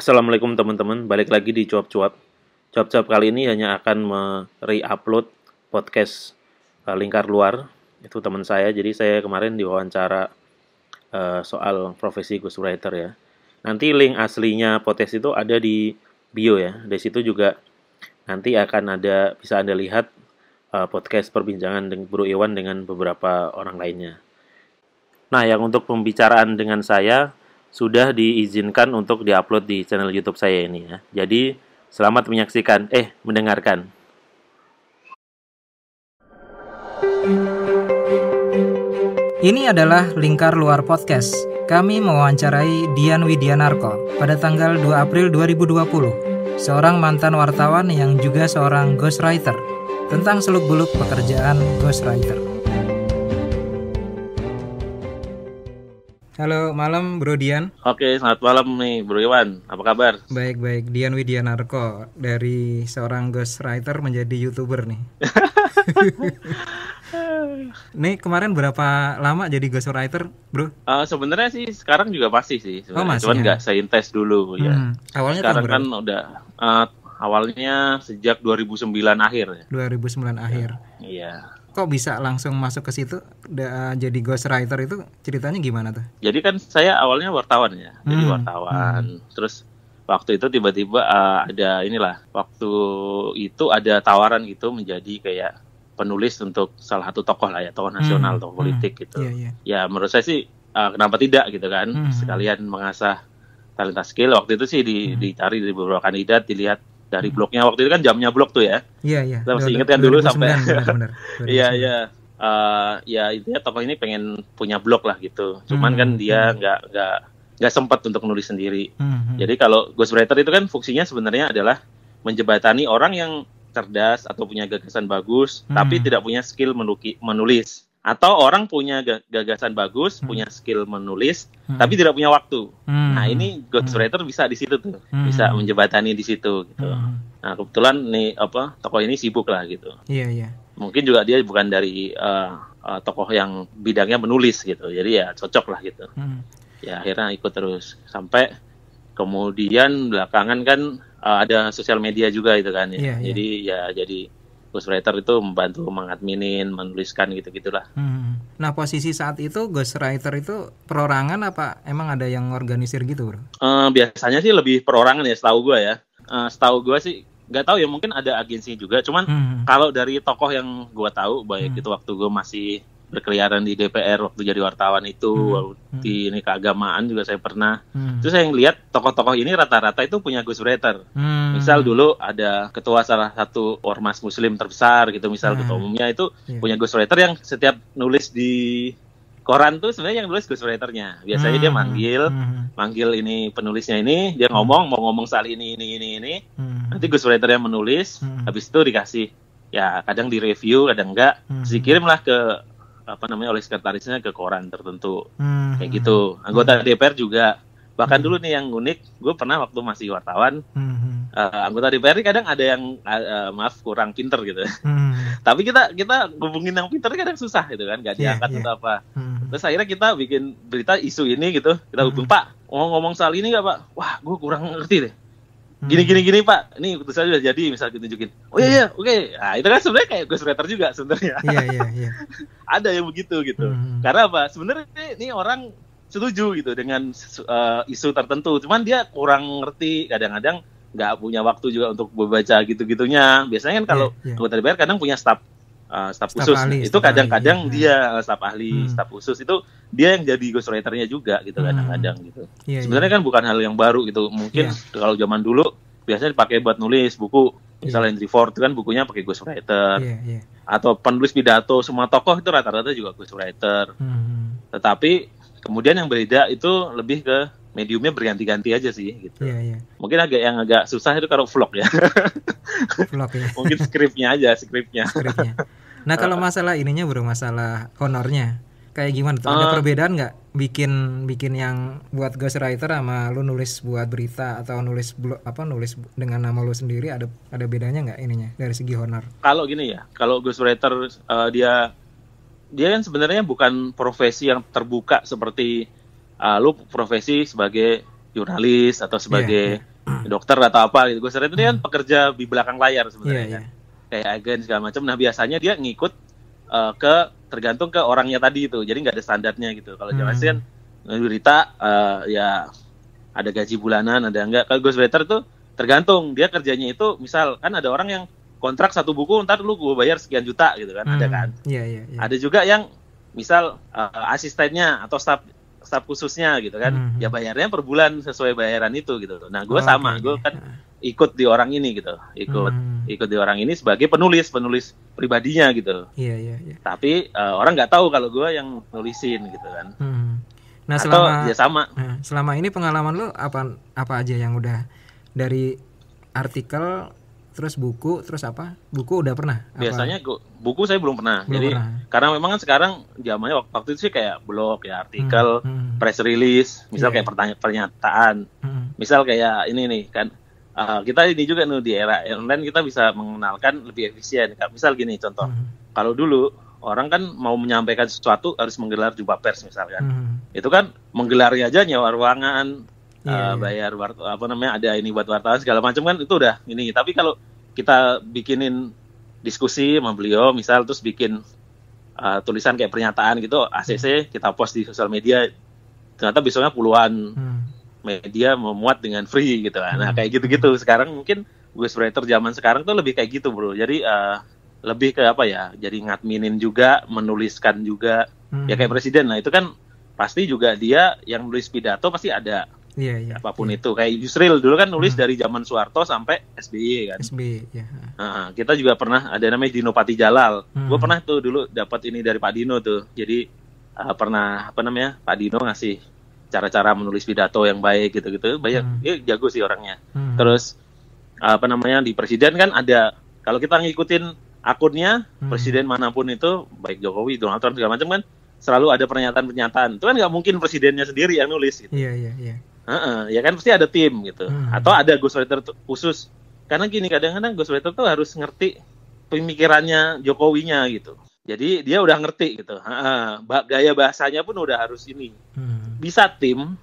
Assalamualaikum teman-teman, balik lagi di Cuap-Cuap. Cuap-Cuap kali ini hanya akan re-upload podcast Lingkar Luar. Itu teman saya, jadi saya kemarin diwawancara soal profesi ghostwriter ya. Nanti link aslinya podcast itu ada di bio ya. Di situ juga nanti akan ada, bisa Anda lihat podcast perbincangan dengan Bro Iwan dengan beberapa orang lainnya. Nah, yang untuk pembicaraan dengan saya sudah diizinkan untuk diupload di channel YouTube saya ini ya. Jadi, selamat mendengarkan. Ini adalah Lingkar Luar Podcast. Kami mewawancarai Dian Widianarko pada tanggal 2 April 2020, seorang mantan wartawan yang juga seorang ghostwriter, tentang seluk-beluk pekerjaan ghostwriter. Halo, malam Bro Dian. Oke, selamat malam nih Bro Iwan. Apa kabar? Baik-baik, Dian Widianarko, dari seorang ghostwriter menjadi YouTuber nih. Nih kemarin berapa lama jadi ghostwriter, Bro? Sebenarnya sih sekarang juga masih sih. Masih Cuman ya? nggak seintens dulu ya. Awalnya Sekarang tahun kan berapa? udah awalnya sejak 2009 akhir ya. 2009 akhir. Iya. Kok bisa langsung masuk ke situ jadi ghostwriter itu ceritanya gimana tuh? Jadi kan saya awalnya wartawan ya. Jadi wartawan. Terus waktu itu tiba-tiba waktu itu ada tawaran gitu menjadi kayak penulis untuk salah satu tokoh lah ya, tokoh nasional, tokoh politik gitu. Iya. Ya menurut saya sih kenapa tidak gitu kan, sekalian mengasah talenta skill. Waktu itu sih dicari dari beberapa kandidat, dilihat dari blognya. Waktu itu kan jamnya blog tuh ya. Iya. Kita masih ingat kan dulu 2009, sampai benar. Iya. Ya intinya tokoh ini pengen punya blog lah gitu. Cuman kan dia nggak sempat untuk nulis sendiri. Jadi kalau ghostwriter itu kan fungsinya sebenarnya adalah menjebatani orang yang cerdas atau punya gagasan bagus, tapi tidak punya skill menulis. Atau orang punya gagasan bagus, punya skill menulis, tapi tidak punya waktu. Nah ini ghostwriter bisa di situ tuh, bisa menjebatani di situ gitu. Nah kebetulan nih tokoh ini sibuk lah gitu. Iya. Mungkin juga dia bukan dari tokoh yang bidangnya menulis gitu, jadi ya cocok lah gitu. Ya akhirnya ikut terus sampai kemudian belakangan kan ada sosial media juga gitu kan ya. Jadi ghostwriter itu membantu mengadminin, menuliskan gitu-gitulah. Nah posisi saat itu ghostwriter itu perorangan apa emang ada yang organisir gitu, Bro? Biasanya sih lebih perorangan ya, setahu gue ya. Setahu gue sih nggak tahu ya, mungkin ada agensi juga. Cuman kalau dari tokoh yang gue tahu, baik itu waktu gue masih berkeliaran di DPR waktu jadi wartawan itu, di ini keagamaan juga saya pernah. Terus saya lihat tokoh-tokoh ini rata-rata itu punya ghostwriter. Misal dulu ada ketua salah satu ormas muslim terbesar gitu, misal ketua umumnya itu punya ghostwriter yang setiap nulis di koran tuh sebenarnya yang nulis ghostwriternya. Biasanya dia manggil ini penulisnya ini, dia mau ngomong soal ini. Nanti ghostwriternya menulis, habis itu dikasih, ya kadang direview, kadang enggak, terus dikirimlah ke oleh sekretarisnya ke koran tertentu, kayak gitu. Anggota DPR juga, bahkan dulu nih yang unik, gue pernah waktu masih wartawan, anggota DPR ini kadang ada yang kurang pinter gitu. Tapi kita hubungin yang pinter kadang susah gitu kan, nggak diangkat atau apa. Terus akhirnya kita bikin berita isu ini gitu, kita hubung, Pak, ngomong soal ini nggak Pak? Wah, gue kurang ngerti deh. Gini Pak, ini keputusan sudah jadi, misal kita tunjukin. Oh iya, oke. Nah itu kan sebenarnya kayak ghostwriter juga sebenarnya. Iya. Ada yang begitu gitu. Karena apa? Sebenarnya ini orang setuju gitu dengan isu tertentu, cuman dia kurang ngerti, kadang-kadang nggak punya waktu juga untuk membaca gitu-gitunya. Biasanya kan kalau anggota DPR kadang punya staf khusus. Ahli, itu kadang-kadang dia staf ahli, staf khusus itu dia yang jadi ghostwriter-nya juga gitu kadang-kadang gitu. Sebenarnya kan bukan hal yang baru gitu. Mungkin kalau zaman dulu biasanya dipakai buat nulis buku. Misalnya Henry Ford itu kan bukunya pakai ghostwriter. Atau penulis pidato, semua tokoh itu rata-rata juga ghostwriter. Tetapi kemudian yang beda itu lebih ke mediumnya berganti-ganti aja sih gitu. Mungkin agak susah itu kalau vlog ya. Vlog ya. Mungkin skripnya. Nah kalau masalah ininya Bro, masalah honornya kayak gimana tuh? Ada perbedaan nggak bikin yang buat ghostwriter sama lu nulis buat berita atau nulis nulis dengan nama lu sendiri, ada bedanya nggak ininya dari segi honor? Kalau gini ya, kalau ghostwriter dia kan sebenarnya bukan profesi yang terbuka seperti lu profesi sebagai jurnalis atau sebagai dokter atau apa gitu. Ghostwriter ini kan pekerja di belakang layar sebenarnya Iya, kan. Kayak agen segala macam. Nah biasanya dia ngikut tergantung ke orangnya tadi itu. Jadi nggak ada standarnya gitu. Kalau jurnalis kan berita ya ada gaji bulanan, ada enggak. Kalau ghostwriter tuh tergantung dia kerjanya itu, misal kan ada orang yang kontrak 1 buku ntar lu gue bayar sekian juta gitu kan, ada kan. Iya. Ada juga yang misal asistennya atau staf khususnya gitu kan, ya bayarnya per bulan sesuai bayaran itu gitu. Nah gue sama, gue kan ikut di orang ini gitu, ikut di orang ini sebagai penulis pribadinya gitu. Iya. Tapi orang nggak tahu kalau gue yang nulisin gitu kan. Nah selama ini pengalaman lo apa aja yang udah dari artikel terus buku terus apa? Buku udah pernah? Biasanya buku saya belum pernah. Jadi karena memang kan sekarang zamannya waktu itu sih kayak blog ya, artikel, press release, misal kayak pernyataan. Misal kayak ini nih kan kita ini juga nih di era online kita bisa mengenalkan lebih efisien. Misal gini contoh. Kalau dulu orang kan mau menyampaikan sesuatu harus menggelar jumpa pers misalkan. Itu kan menggelarnya aja nyewa ruangan, bayar ada ini buat wartawan segala macam kan itu udah ini. Tapi kalau kita bikinin diskusi sama beliau misal terus bikin tulisan kayak pernyataan gitu ACC kita post di sosial media, ternyata besoknya puluhan media memuat dengan free gitu. Nah kayak gitu-gitu sekarang mungkin ghostwriter zaman sekarang tuh lebih kayak gitu bro. Jadi lebih ke apa ya, jadi ngadminin juga, menuliskan juga, ya kayak presiden. Nah itu kan pasti juga dia yang nulis pidato pasti ada, apapun itu. Kayak Yusril dulu kan nulis dari zaman Soeharto sampai SBY kan. Kita juga pernah ada namanya Dino Patijalal. Gue pernah tuh dulu dapat ini dari Pak Dino tuh. Jadi pernah Pak Dino ngasih cara-cara menulis pidato yang baik gitu-gitu. Banyak, jago sih orangnya. Terus di presiden kan ada, kalau kita ngikutin akunnya presiden manapun itu, baik Jokowi, Donald Trump segala macam kan selalu ada pernyataan-pernyataan. Itu kan nggak mungkin presidennya sendiri yang nulis gitu. Iya. Ya kan pasti ada tim gitu. Atau ada ghostwriter khusus. Karena gini kadang-kadang ghostwriter tuh harus ngerti pemikirannya Jokowinya gitu. Jadi dia udah ngerti gitu. Gaya bahasanya pun udah harus ini. Bisa tim,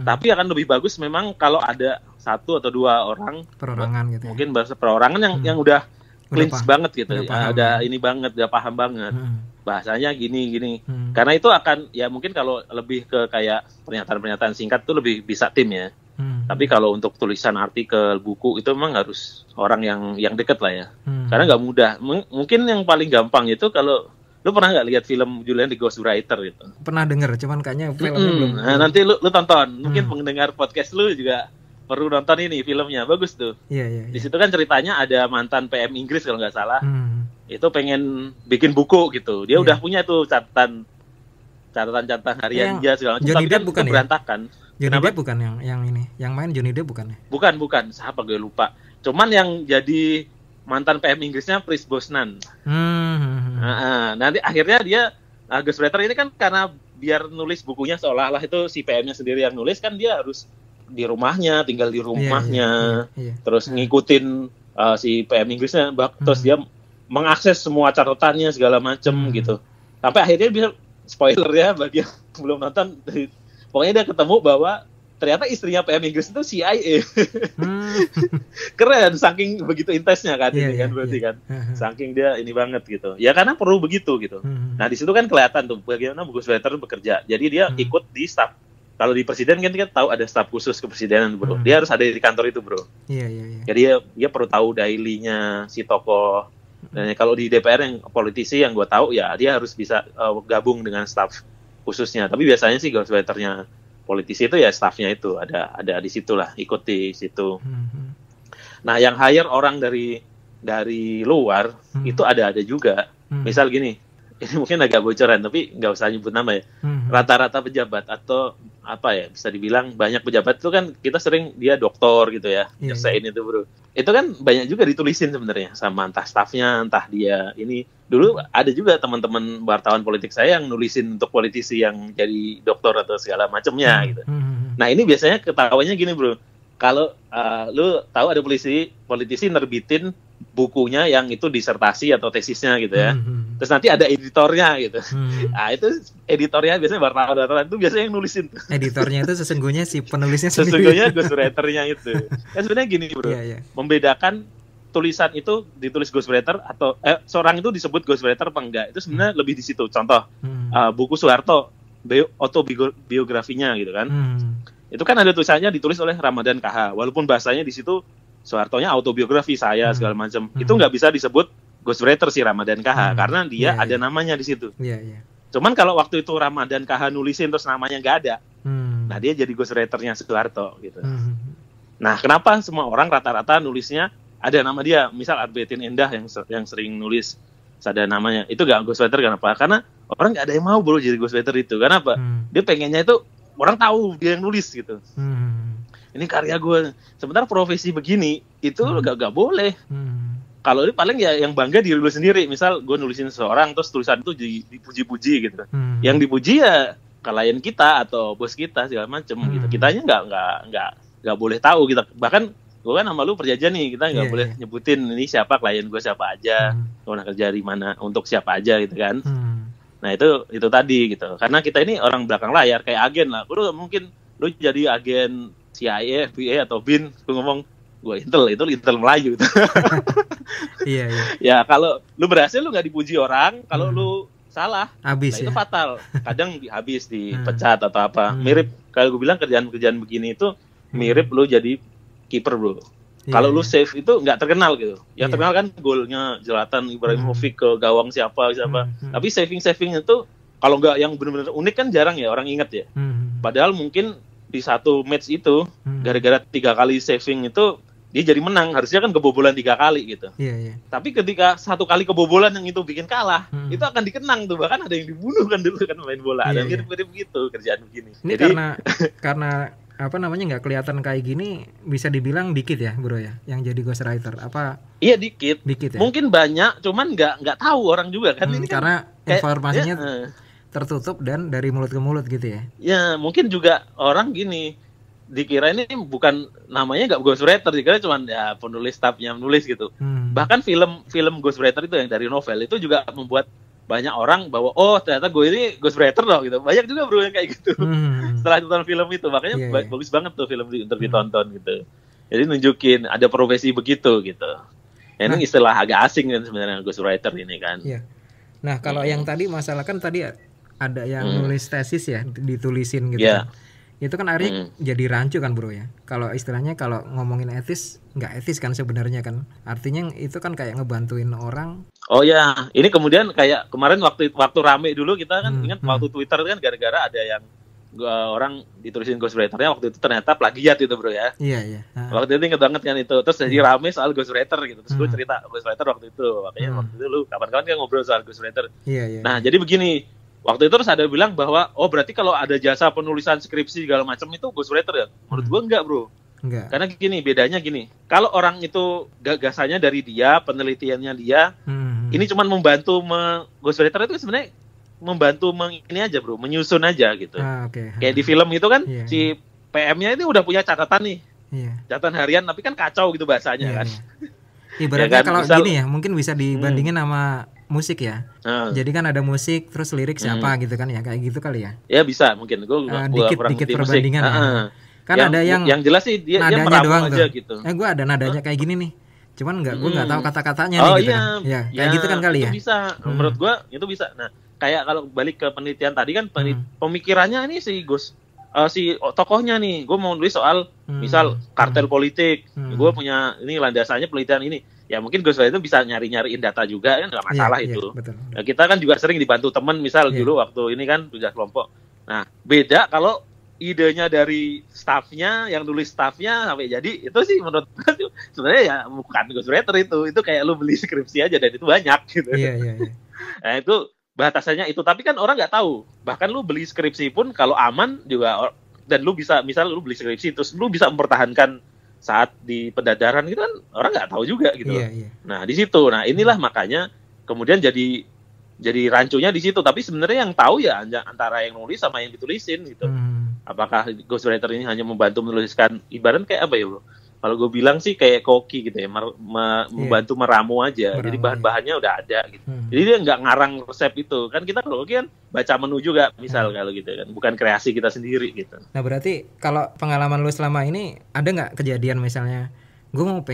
tapi akan lebih bagus memang kalau ada 1 atau 2 orang perorangan gitu. Mungkin bahasa perorangan yang udah cleans banget gitu, ada ini banget, udah paham banget bahasanya gini. Karena itu akan ya mungkin kalau lebih ke kayak pernyataan singkat tuh lebih bisa tim ya. Tapi kalau untuk tulisan artikel, buku itu memang harus orang yang deket lah ya. Karena nggak mudah. Mungkin yang paling gampang itu kalau lu pernah nggak lihat film Julian the Ghostwriter gitu? Pernah denger, cuman kayaknya filmnya belum. Nah, nanti lu tonton. Mungkin pendengar podcast lu juga perlu nonton ini filmnya, bagus tuh. Iya. Di situ kan ceritanya ada mantan PM Inggris kalau nggak salah. Itu pengen bikin buku gitu. Dia udah punya tuh catatan harian dia segala macam. Johnny Depp bukan berantakan. Johnny Depp bukan yang ini. Yang main Johnny Depp bukan ya? Bukan. Siapa gue lupa. Cuman yang jadi mantan PM Inggrisnya Pierce Brosnan. Nanti akhirnya dia ghostwriter ini kan karena biar nulis bukunya seolah-olah itu si PM-nya sendiri yang nulis kan dia harus di rumahnya, tinggal di rumahnya, terus ngikutin si PM Inggrisnya, terus dia mengakses semua catatannya segala macem gitu. Sampai akhirnya bisa spoiler ya bagi yang belum nonton, pokoknya dia ketemu bahwa ternyata istrinya PM Inggris itu CIA. Keren, saking begitu intensnya kan ini kan berarti kan, saking dia ini banget gitu. Ya karena perlu begitu gitu. Nah di situ kan kelihatan tuh bagaimana ghostwriter bekerja. Jadi dia ikut di staff. Kalau di presiden kan kita tahu ada staf khusus kepresidenan bro, dia harus ada di kantor itu bro. Iya. Jadi dia perlu tahu daily-nya si tokoh. Dan kalau di DPR yang politisi yang gue tahu ya dia harus bisa gabung dengan staf khususnya. Tapi biasanya sih ghostwriter-nya politisi itu ya stafnya itu ada di situ lah, ikut di situ. Nah yang hire orang dari luar itu ada juga. Misal gini, ini mungkin agak bocoran tapi nggak usah nyebut nama ya. Rata-rata pejabat atau apa ya bisa dibilang banyak pejabat itu kan kita sering dia doktor gitu ya, nyelesain itu bro. Itu kan banyak juga ditulisin sebenarnya sama entah stafnya, entah dia ini. Dulu ada juga teman-teman wartawan politik saya yang nulisin untuk politisi yang jadi doktor atau segala macamnya gitu. Nah ini biasanya ketawanya gini bro, kalau lu tahu ada politisi nerbitin bukunya yang itu disertasi atau tesisnya gitu ya. Terus nanti ada editornya gitu. Nah itu editornya biasanya wartawan itu biasanya yang nulisin. Editornya itu sesungguhnya si penulisnya sendiri. Sesungguhnya ghostwriter-nya itu. Kan sebenarnya gini bro, membedakan tulisan itu ditulis ghostwriter atau seorang itu disebut ghostwriter apa enggak, itu sebenarnya lebih di situ. Contoh buku Soeharto, autobiografinya gitu kan. Itu kan ada tulisannya ditulis oleh Ramadhan KH, walaupun bahasanya di situ Soehartonya autobiografi saya segala macam. Itu nggak bisa disebut ghostwriter si Ramadhan KH karena dia ada namanya di situ. Cuman kalau waktu itu Ramadhan KH nulisin terus namanya nggak ada, nah dia jadi ghostwriter-nya Soeharto gitu. Nah kenapa semua orang rata-rata nulisnya ada nama dia, misal Arbetin Endah yang sering nulis ada namanya, itu nggak ghostwriter. Kenapa? Karena orang nggak ada yang mau bro jadi ghostwriter itu. Kenapa? Dia pengennya itu orang tahu dia yang nulis gitu. Ini karya gue. Sementara profesi begini itu gak boleh. Kalau ini paling ya yang bangga diri lu sendiri. Misal gue nulisin seseorang terus tulisan itu dipuji-puji gitu. Yang dipuji ya klien kita atau bos kita segala macem gitu. Kitanya nggak boleh tahu kita. Bahkan gue kan sama lu perjanjian nih, kita nggak boleh nyebutin ini siapa klien gue siapa aja, pernah kerja di mana, untuk siapa aja gitu kan. Nah itu tadi gitu. Karena kita ini orang belakang layar kayak agen lah. Lu mungkin lu jadi agen CIA, FBI atau BIN, gue ngomong gue Intel Melayu gitu. Ya kalau lu berhasil lu nggak dipuji orang, kalau lu salah, habis, nah itu fatal. Kadang habis dipecat atau apa. Mirip kalau gue bilang kerjaan begini itu mirip lu jadi kiper bro. Kalau lu save itu nggak terkenal gitu. Yang terkenal kan golnya Zlatan Ibrahimovic ke gawang siapa. Tapi saving itu kalau nggak yang benar-benar unik kan jarang ya orang inget ya. Padahal mungkin di satu match itu gara-gara 3 kali saving itu dia jadi menang, harusnya kan kebobolan 3 kali gitu. Tapi ketika 1 kali kebobolan yang itu bikin kalah, itu akan dikenang tuh, bahkan ada yang dibunuh kan dulu kan main bola. Ada mirip-mirip gitu kerjaan begini. Ini jadi karena apa namanya nggak kelihatan kayak gini, bisa dibilang dikit ya bro ya yang jadi ghostwriter apa? Iya dikit ya? Mungkin banyak, cuman nggak tahu orang juga kan. Ini karena kan informasinya tertutup dan dari mulut ke mulut gitu ya. Ya mungkin juga orang gini dikira ini bukan namanya nggak ghostwriter, dikira cuma ya penulis staffnya menulis gitu. Bahkan film ghostwriter itu yang dari novel itu juga membuat banyak orang bahwa oh ternyata gue ini ghostwriter loh gitu. Banyak juga bro yang kayak gitu. Setelah nonton film itu makanya bagus banget tuh film untuk ditonton gitu. Jadi nunjukin ada profesi begitu gitu. Ini istilah agak asing kan sebenarnya ghostwriter ini kan. Nah kalau yang tadi masalah kan tadi ada yang nulis tesis ya ditulisin gitu. Itu kan akhirnya jadi rancu kan bro ya. Kalau istilahnya kalau ngomongin etis nggak etis kan sebenarnya kan. Artinya itu kan kayak ngebantuin orang. Oh ya, ini kemudian kayak kemarin waktu rame dulu kita kan ingat waktu Twitter kan gara-gara ada yang orang ditulisin ghostwriter-nya waktu itu ternyata plagiat itu bro ya. Waktu itu inget banget kan itu. Terus jadi rame soal ghostwriter gitu. Terus gue cerita ghostwriter waktu itu. Makanya waktu itu lu kapan-kapan kan ngobrol soal ghostwriter. Nah jadi begini. Waktu itu terus ada bilang bahwa oh berarti kalau ada jasa penulisan skripsi segala macam itu ghostwriter ya? Menurut gue enggak bro. Enggak. Karena bedanya gini. Kalau orang itu gagasannya dari dia, penelitiannya dia, ini cuma membantu ghostwriter itu sebenarnya membantu ini aja bro, menyusun aja gitu. Kayak di film itu kan si PM-nya itu udah punya catatan nih, catatan harian, tapi kan kacau gitu bahasanya kan. Ibaratnya ya kan? Kalau gini ya, mungkin bisa dibandingin sama musik ya. Jadi kan ada musik terus lirik siapa gitu kan ya, kayak gitu kali ya. Ya bisa mungkin gue dikit perbandingan ya. Kan ada yang jelas sih dia nadanya doang aja tuh. gitu. Gue ada nadanya kayak gini nih. Cuman gue nggak tahu kata-katanya nih gitu kan. Ya, kayak gitu kan kali itu ya. Bisa. Menurut gue itu bisa. Nah, kayak kalau balik ke penelitian tadi kan pemikirannya ini si tokohnya nih, gue mau nulis soal misal kartel politik, gue punya ini landasannya penelitian ini, ya mungkin ghostwriter itu bisa nyariin data juga kan nggak masalah itu. Betul. Nah, kita kan juga sering dibantu teman, misal dulu waktu ini kan tugas kelompok. Nah beda kalau idenya dari staffnya, yang nulis staffnya sampai jadi itu sih menurut gue sebenarnya ya bukan ghostwriter itu kayak lu beli skripsi aja dan itu banyak gitu. Nah itu batasannya itu, tapi kan orang nggak tahu. Bahkan lu beli skripsi pun kalau aman juga, dan lu bisa misal lu beli skripsi terus lu bisa mempertahankan saat di pendadaran gitu kan orang nggak tahu juga gitu. Nah di situ, nah inilah makanya kemudian jadi rancunya di situ. Tapi sebenarnya yang tahu ya antara yang nulis sama yang ditulisin gitu. Apakah ghostwriter ini hanya membantu menuliskan, ibarat kayak apa ya bro? kalau gue bilang sih kayak koki gitu ya, membantu meramu aja. Jadi bahan-bahannya udah ada gitu. Jadi dia nggak ngarang resep itu. Kan kita kalau koki kan baca menu juga, misal kalau gitu kan, bukan kreasi kita sendiri gitu. Nah berarti kalau pengalaman lu selama ini ada nggak kejadian misalnya gue mau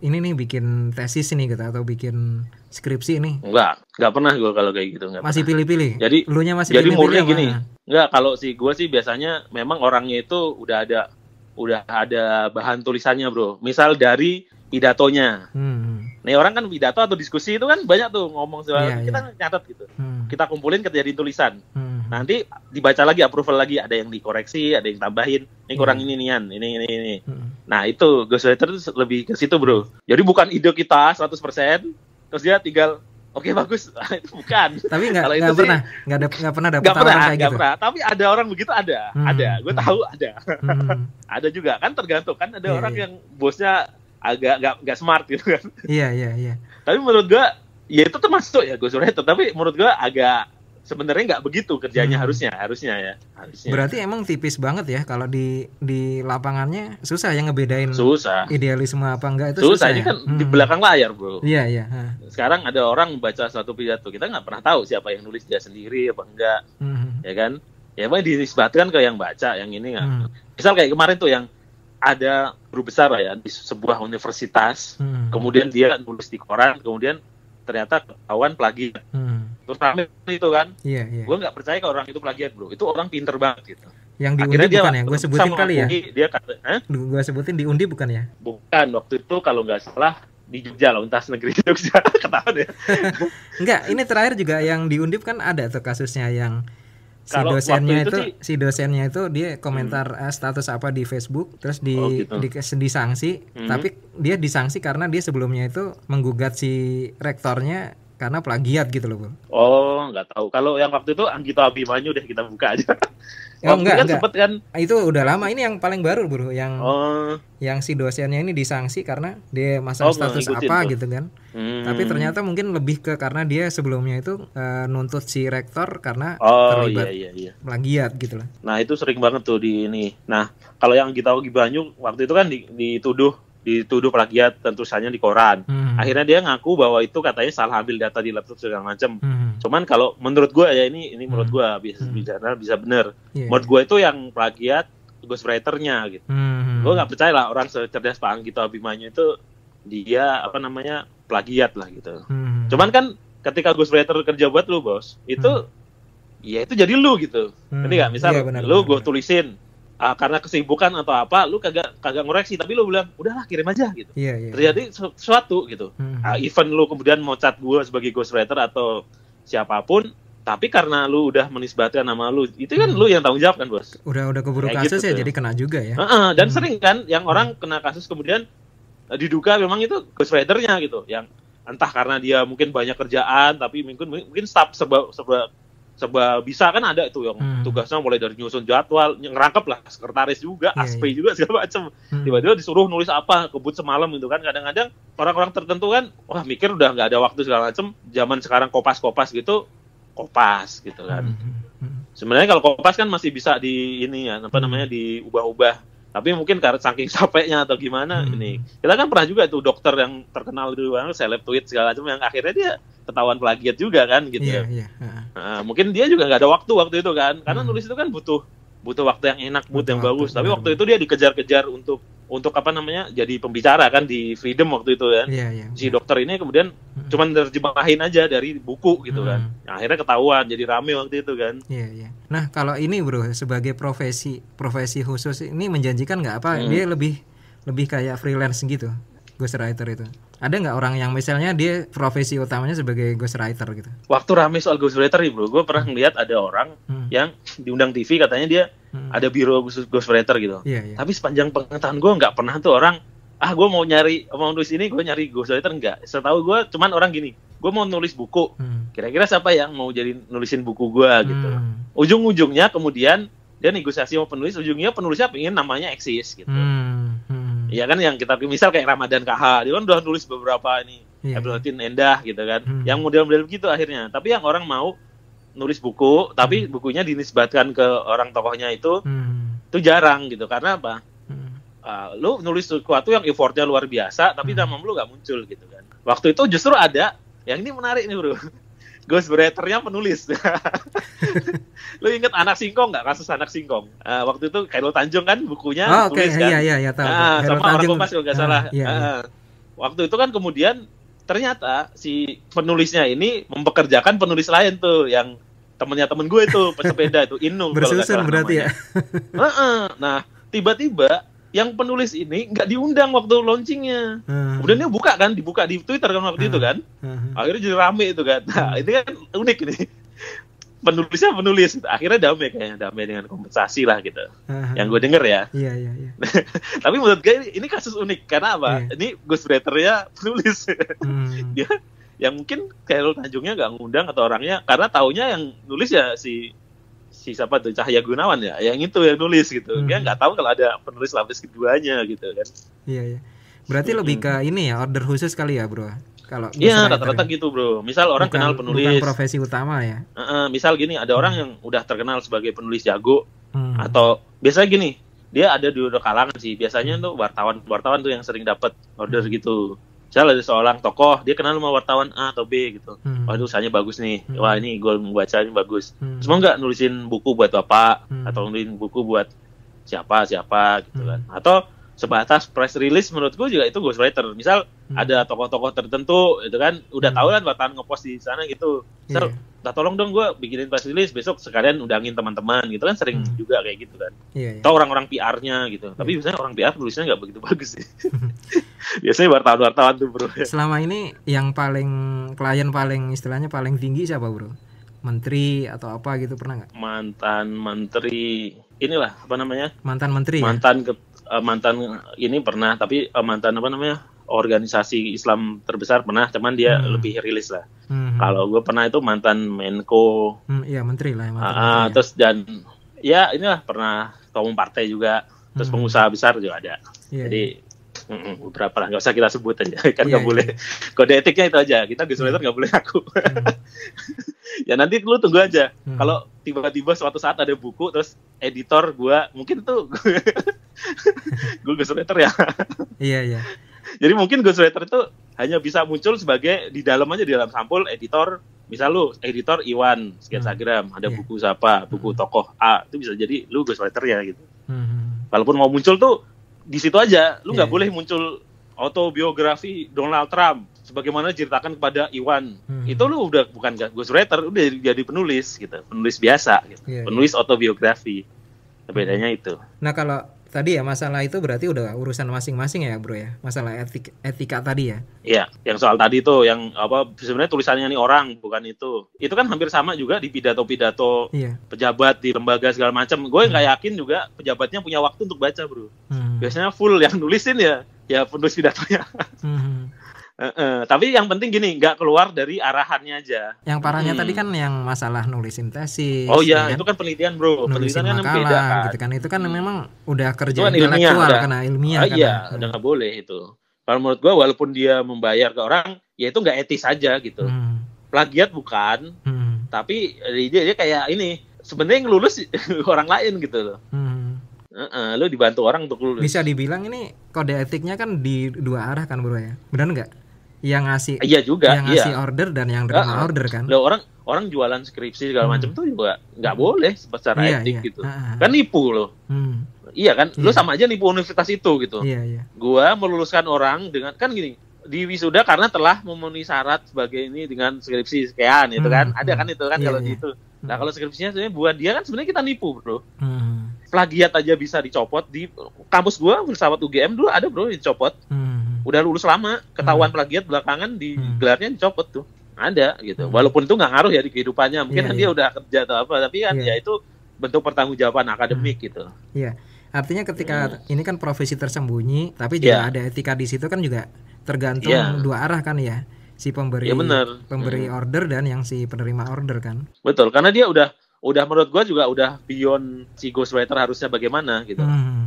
ini nih bikin tesis ini gitu atau bikin skripsi ini? Nggak pernah gue kalau kayak gitu. Masih pilih-pilih? Jadi lunya masih jadi pilih-pilih gini. Nggak, kalau gue sih biasanya memang orangnya itu udah ada bahan tulisannya bro. Misal dari pidatonya. Nih orang kan pidato atau diskusi itu kan banyak tuh ngomong soal kita nyatet gitu. Kita kumpulin jadi tulisan. Nanti dibaca lagi, approval lagi, ada yang dikoreksi, ada yang tambahin. Ini kurang ini. Nah itu ghostwriter itu lebih ke situ bro. Jadi bukan ide kita 100%, terus dia tinggal oke bagus. Itu bukan. Tapi nggak pernah dapat tawaran kayak gitu. Pernah. Tapi ada orang begitu ada. Gue tahu ada. Ada juga kan, tergantung kan, ada orang yang bosnya agak nggak smart gitu kan. Iya. Tapi menurut gue ya itu termasuk ya ghostwriter. Tapi menurut gue agak sebenarnya nggak begitu kerjanya. harusnya ya. Berarti emang tipis banget ya kalau di lapangannya susah ya ngebedain. Susah. Idealisme apa enggak itu susah. Ini kan di belakang layar bro. Iya. Sekarang ada orang baca satu pidato, kita nggak pernah tahu siapa yang nulis, dia sendiri apa enggak. Ya kan? Ya emang dinisbatkan ke yang baca, yang ini nggak. Misal kayak kemarin tuh yang ada guru besar lah ya di sebuah universitas, kemudian dia nulis di koran, kemudian ternyata ketahuan plagiat. Terus rame itu kan. Iya. Gue nggak percaya kalau orang itu plagiat bro. Itu orang pinter banget gitu. Yang di Undi bukan ya? Gue sebutin kali ya. Dia kata, gue sebutin di Undi bukan ya? Bukan, waktu itu kalau nggak salah di Jogja lah, Universitas Negeri Jogja. Ketahuan ya. Enggak, ini terakhir juga yang di Undip kan ada tuh kasusnya yang si dosennya itu dia komentar status apa di Facebook, terus disanksi, tapi dia disanksi karena dia sebelumnya itu menggugat si rektornya karena plagiat gitu loh, Bro. Oh, nggak tahu. Kalau yang waktu itu Anggito Abimanyu deh, kita buka aja. Enggak. Sempet kan. Itu udah lama, ini yang paling baru, Bro, yang si dosennya ini disanksi karena dia masang status apa tuh gitu kan. Tapi ternyata mungkin lebih ke karena dia sebelumnya itu nuntut si rektor karena terlibat plagiat gitu lah. Nah, itu sering banget tuh di ini. Nah, kalau yang Anggito Abimanyu waktu itu kan dituduh plagiat, tentusannya di koran. Akhirnya dia ngaku bahwa itu katanya salah ambil data di laptop segala macam. Cuman kalau menurut gue ya ini menurut gue bisa benar. Menurut gue itu yang plagiat ghostwriter-nya gitu. Gue nggak percaya lah orang secerdas Pak Anggito Abimanyu itu dia plagiat lah gitu. Cuman kan ketika ghostwriter kerja buat lu bos, itu ya itu jadi lu gitu. Ngerti nggak? Misal lu gue tulisin. Karena kesibukan atau apa, lu kagak ngoreksi, tapi lu bilang udahlah kirim aja gitu. Terjadi sesuatu gitu. Even lu kemudian mau chat gue sebagai ghostwriter atau siapapun, tapi karena lu udah menisbatkan nama lu, itu kan lu yang tanggung jawab kan bos. Udah keburu kasus gitu, ya, jadi kena juga ya. Dan sering kan yang orang kena kasus kemudian diduga memang itu ghostwriter-nya gitu, yang entah karena dia mungkin banyak kerjaan, tapi mungkin staff serba bisa kan, ada itu yang tugasnya mulai dari nyusun jadwal, ngerangkep lah, sekretaris juga, aspi juga segala macam. Tiba-tiba disuruh nulis apa, kebut semalam gitu kan. Kadang-kadang orang-orang tertentu kan, wah mikir udah nggak ada waktu segala macam. Zaman sekarang kopas gitu kan. Sebenarnya kalau kopas kan masih bisa diubah-ubah. Tapi mungkin karena saking capeknya atau gimana ini. Kita kan pernah juga tuh dokter yang terkenal dulu, seleb tweet segala macam, yang akhirnya dia ketahuan plagiat juga kan gitu. Mungkin dia juga nggak ada waktu itu kan, karena nulis itu kan butuh waktu yang enak, mood yang bagus. Tapi waktu itu dia dikejar-kejar untuk jadi pembicara kan di Freedom waktu itu kan. Si dokter ini kemudian cuman terjemahin aja dari buku gitu kan. Akhirnya ketahuan, jadi rame waktu itu kan. Nah kalau ini bro, sebagai profesi khusus ini menjanjikan nggak apa? Dia lebih kayak freelance gitu, ghostwriter itu. Ada nggak orang yang misalnya dia profesi utamanya sebagai ghostwriter gitu? Waktu rame soal ghostwriter nih bro, gue pernah ngeliat ada orang yang diundang TV, katanya dia ada biro ghostwriter gitu. Tapi sepanjang pengetahuan gue nggak pernah tuh orang, gue mau nulis ini, gue nyari ghostwriter, enggak. Setahu gue cuman orang gini, gue mau nulis buku, kira-kira siapa yang mau jadi nulisin buku gue gitu. Ujung-ujungnya kemudian dia negosiasi sama penulis, ujungnya penulisnya pengen namanya eksis gitu. Iya kan, yang kita misal kayak Ramadan KH, dia kan udah nulis beberapa ini, Abdulatin Endah gitu kan, yang model-model begitu akhirnya. Tapi yang orang mau nulis buku, tapi bukunya dinisbatkan ke orang tokohnya itu jarang gitu. Karena apa? lu nulis sesuatu yang effortnya luar biasa, tapi nama lu nggak muncul gitu kan. Waktu itu justru ada, yang ini menarik nih bro, ghostwriter-nya penulis. Lu inget Anak Singkong nggak, kasus Anak Singkong? Waktu itu Khairul Tanjung kan bukunya tulis kan, iya, tahu. Sama Orang Kompas kalau nggak salah. Waktu itu kan kemudian ternyata si penulisnya ini mempekerjakan penulis lain tuh, yang temennya temen gue itu pesepeda itu Inung. Bersusun berarti namanya. Ya. Nah tiba-tiba yang penulis ini nggak diundang waktu launchingnya. Kemudian dia dibuka di Twitter kan waktu itu kan. Akhirnya jadi rame itu kan. Nah itu kan unik ini. Penulisnya penulis, akhirnya damai dengan kompensasi lah gitu. Yang gue denger ya. Iya. Tapi menurut gue ini kasus unik karena apa? Ini ghostwriter-nya penulis. Dia yang mungkin Khairul Tanjungnya nggak ngundang atau orangnya, karena taunya yang nulis ya si siapa tuh, Cahya Gunawan ya, yang itu yang nulis gitu. Dia nggak tahu kalau ada penulis lapis keduanya gitu kan. Iya. Berarti lebih ke ini ya, order khusus kali ya bro. Kalau iya rata-rata gitu bro. Misal orang kenal penulis, bukan profesi utama ya. Misal gini, ada orang yang udah terkenal sebagai penulis jago, atau biasanya gini, dia ada di kalangan sih. Biasanya tuh wartawan tuh yang sering dapat order gitu. Misal ada seorang tokoh, dia kenal sama wartawan A atau B gitu. Waduh, usahanya bagus nih. Wah ini gue membaca ini bagus. Cuma nggak nulisin buku buat bapak, atau nulisin buku buat siapa gitu kan. Atau sebatas press release, menurut gue juga itu ghostwriter. Misal ada tokoh-tokoh tertentu itu kan udah tahu kan wartawan ngepost di sana gitu. Misal, tolong dong gue bikinin press release, besok sekalian undangin teman-teman gitu kan, sering juga kayak gitu kan. Atau orang-orang PR-nya gitu. Tapi biasanya orang PR tulisnya nggak begitu bagus sih. Biasanya wartawan tuh bro. Selama ini yang klien paling istilahnya paling tinggi siapa bro? Menteri atau apa gitu, pernah nggak? Mantan menteri inilah apa namanya? Mantan menteri. Mantan ini pernah, tapi mantan apa namanya, organisasi Islam terbesar pernah, cuman dia lebih rilis lah. Kalau gue pernah itu mantan Menko. Iya menteri lah. Terus dan ya inilah pernah ketua umum partai juga. Terus pengusaha besar juga ada. Jadi beberapa lah, nggak usah kita sebut aja kan, nggak boleh. Kode etiknya itu aja, kita ghostwriter nggak boleh ngaku. Ya nanti lu tunggu aja. Kalau tiba-tiba suatu saat ada buku terus editor gue mungkin tuh gue ghostwriter ya. Iya. Jadi mungkin ghostwriter itu hanya bisa muncul sebagai di dalam aja, di dalam sampul editor. Misal lu editor Iwan Sketsagram, ada buku siapa, buku tokoh A, itu bisa jadi lu ghostwriter ya gitu. Walaupun mau muncul tuh di situ aja, lu nggak boleh muncul autobiografi Donald Trump sebagaimana diceritakan kepada Iwan. Itu lu udah bukan ghostwriter, udah jadi penulis gitu, penulis biasa gitu. Penulis autobiografi. Bedanya itu. Nah, kalau tadi ya masalah itu berarti udah urusan masing-masing ya, bro ya. Masalah etika tadi ya. Iya, yang soal tadi tuh yang apa sebenarnya tulisannya nih orang, bukan itu. Itu kan hampir sama juga di pidato-pidato pejabat di lembaga segala macam. Gue nggak yakin juga pejabatnya punya waktu untuk baca, bro. Biasanya full yang nulisin ya penulis pidatonya. Tapi yang penting gini, nggak keluar dari arahannya aja. Yang parahnya tadi kan yang masalah nulisin tesis. Oh iya, itu kan penelitian bro. Nulisin penelitian makalah, kan beda kan. Gitu kan. Itu kan memang udah kerja kan intelektual karena ilmiah. Iya, udah nggak boleh itu. Kalau menurut gua walaupun dia membayar ke orang, ya itu nggak etis aja gitu. Plagiat bukan, tapi dia kayak ini. Sebenarnya yang lulus orang lain gitu loh. Lu dibantu orang untuk lulus. Bisa dibilang ini kode etiknya kan di dua arah kan bro ya. Benar nggak? Yang ngasih ngasih order dan yang terima order kan. Loh, orang jualan skripsi segala macam tuh juga nggak boleh secara etik gitu. Kan nipu loh. Iya kan? Lu sama aja nipu universitas itu gitu. Gua meluluskan orang dengan kan gini, di wisuda karena telah memenuhi syarat sebagai ini dengan skripsi sekian itu kan. Ada kan itu kan kalau gitu. Nah, kalau skripsinya sebenarnya buat dia kan sebenarnya kita nipu, bro. Plagiat aja bisa dicopot di kampus gua, filsafat UGM dulu ada, bro, dicopot. Udah lulus lama, ketahuan plagiat belakangan di gelarnya dicopot tuh. Ada gitu. Walaupun itu nggak ngaruh ya di kehidupannya. Mungkin dia udah kerja atau apa, tapi kan ya itu bentuk pertanggungjawaban akademik gitu. Iya. Artinya ketika ini kan profesi tersembunyi, tapi juga ada etika di situ kan juga tergantung dua arah kan ya. Si pemberi order dan yang si penerima order kan. Betul, karena dia udah menurut gua juga udah beyond si ghostwriter harusnya bagaimana gitu.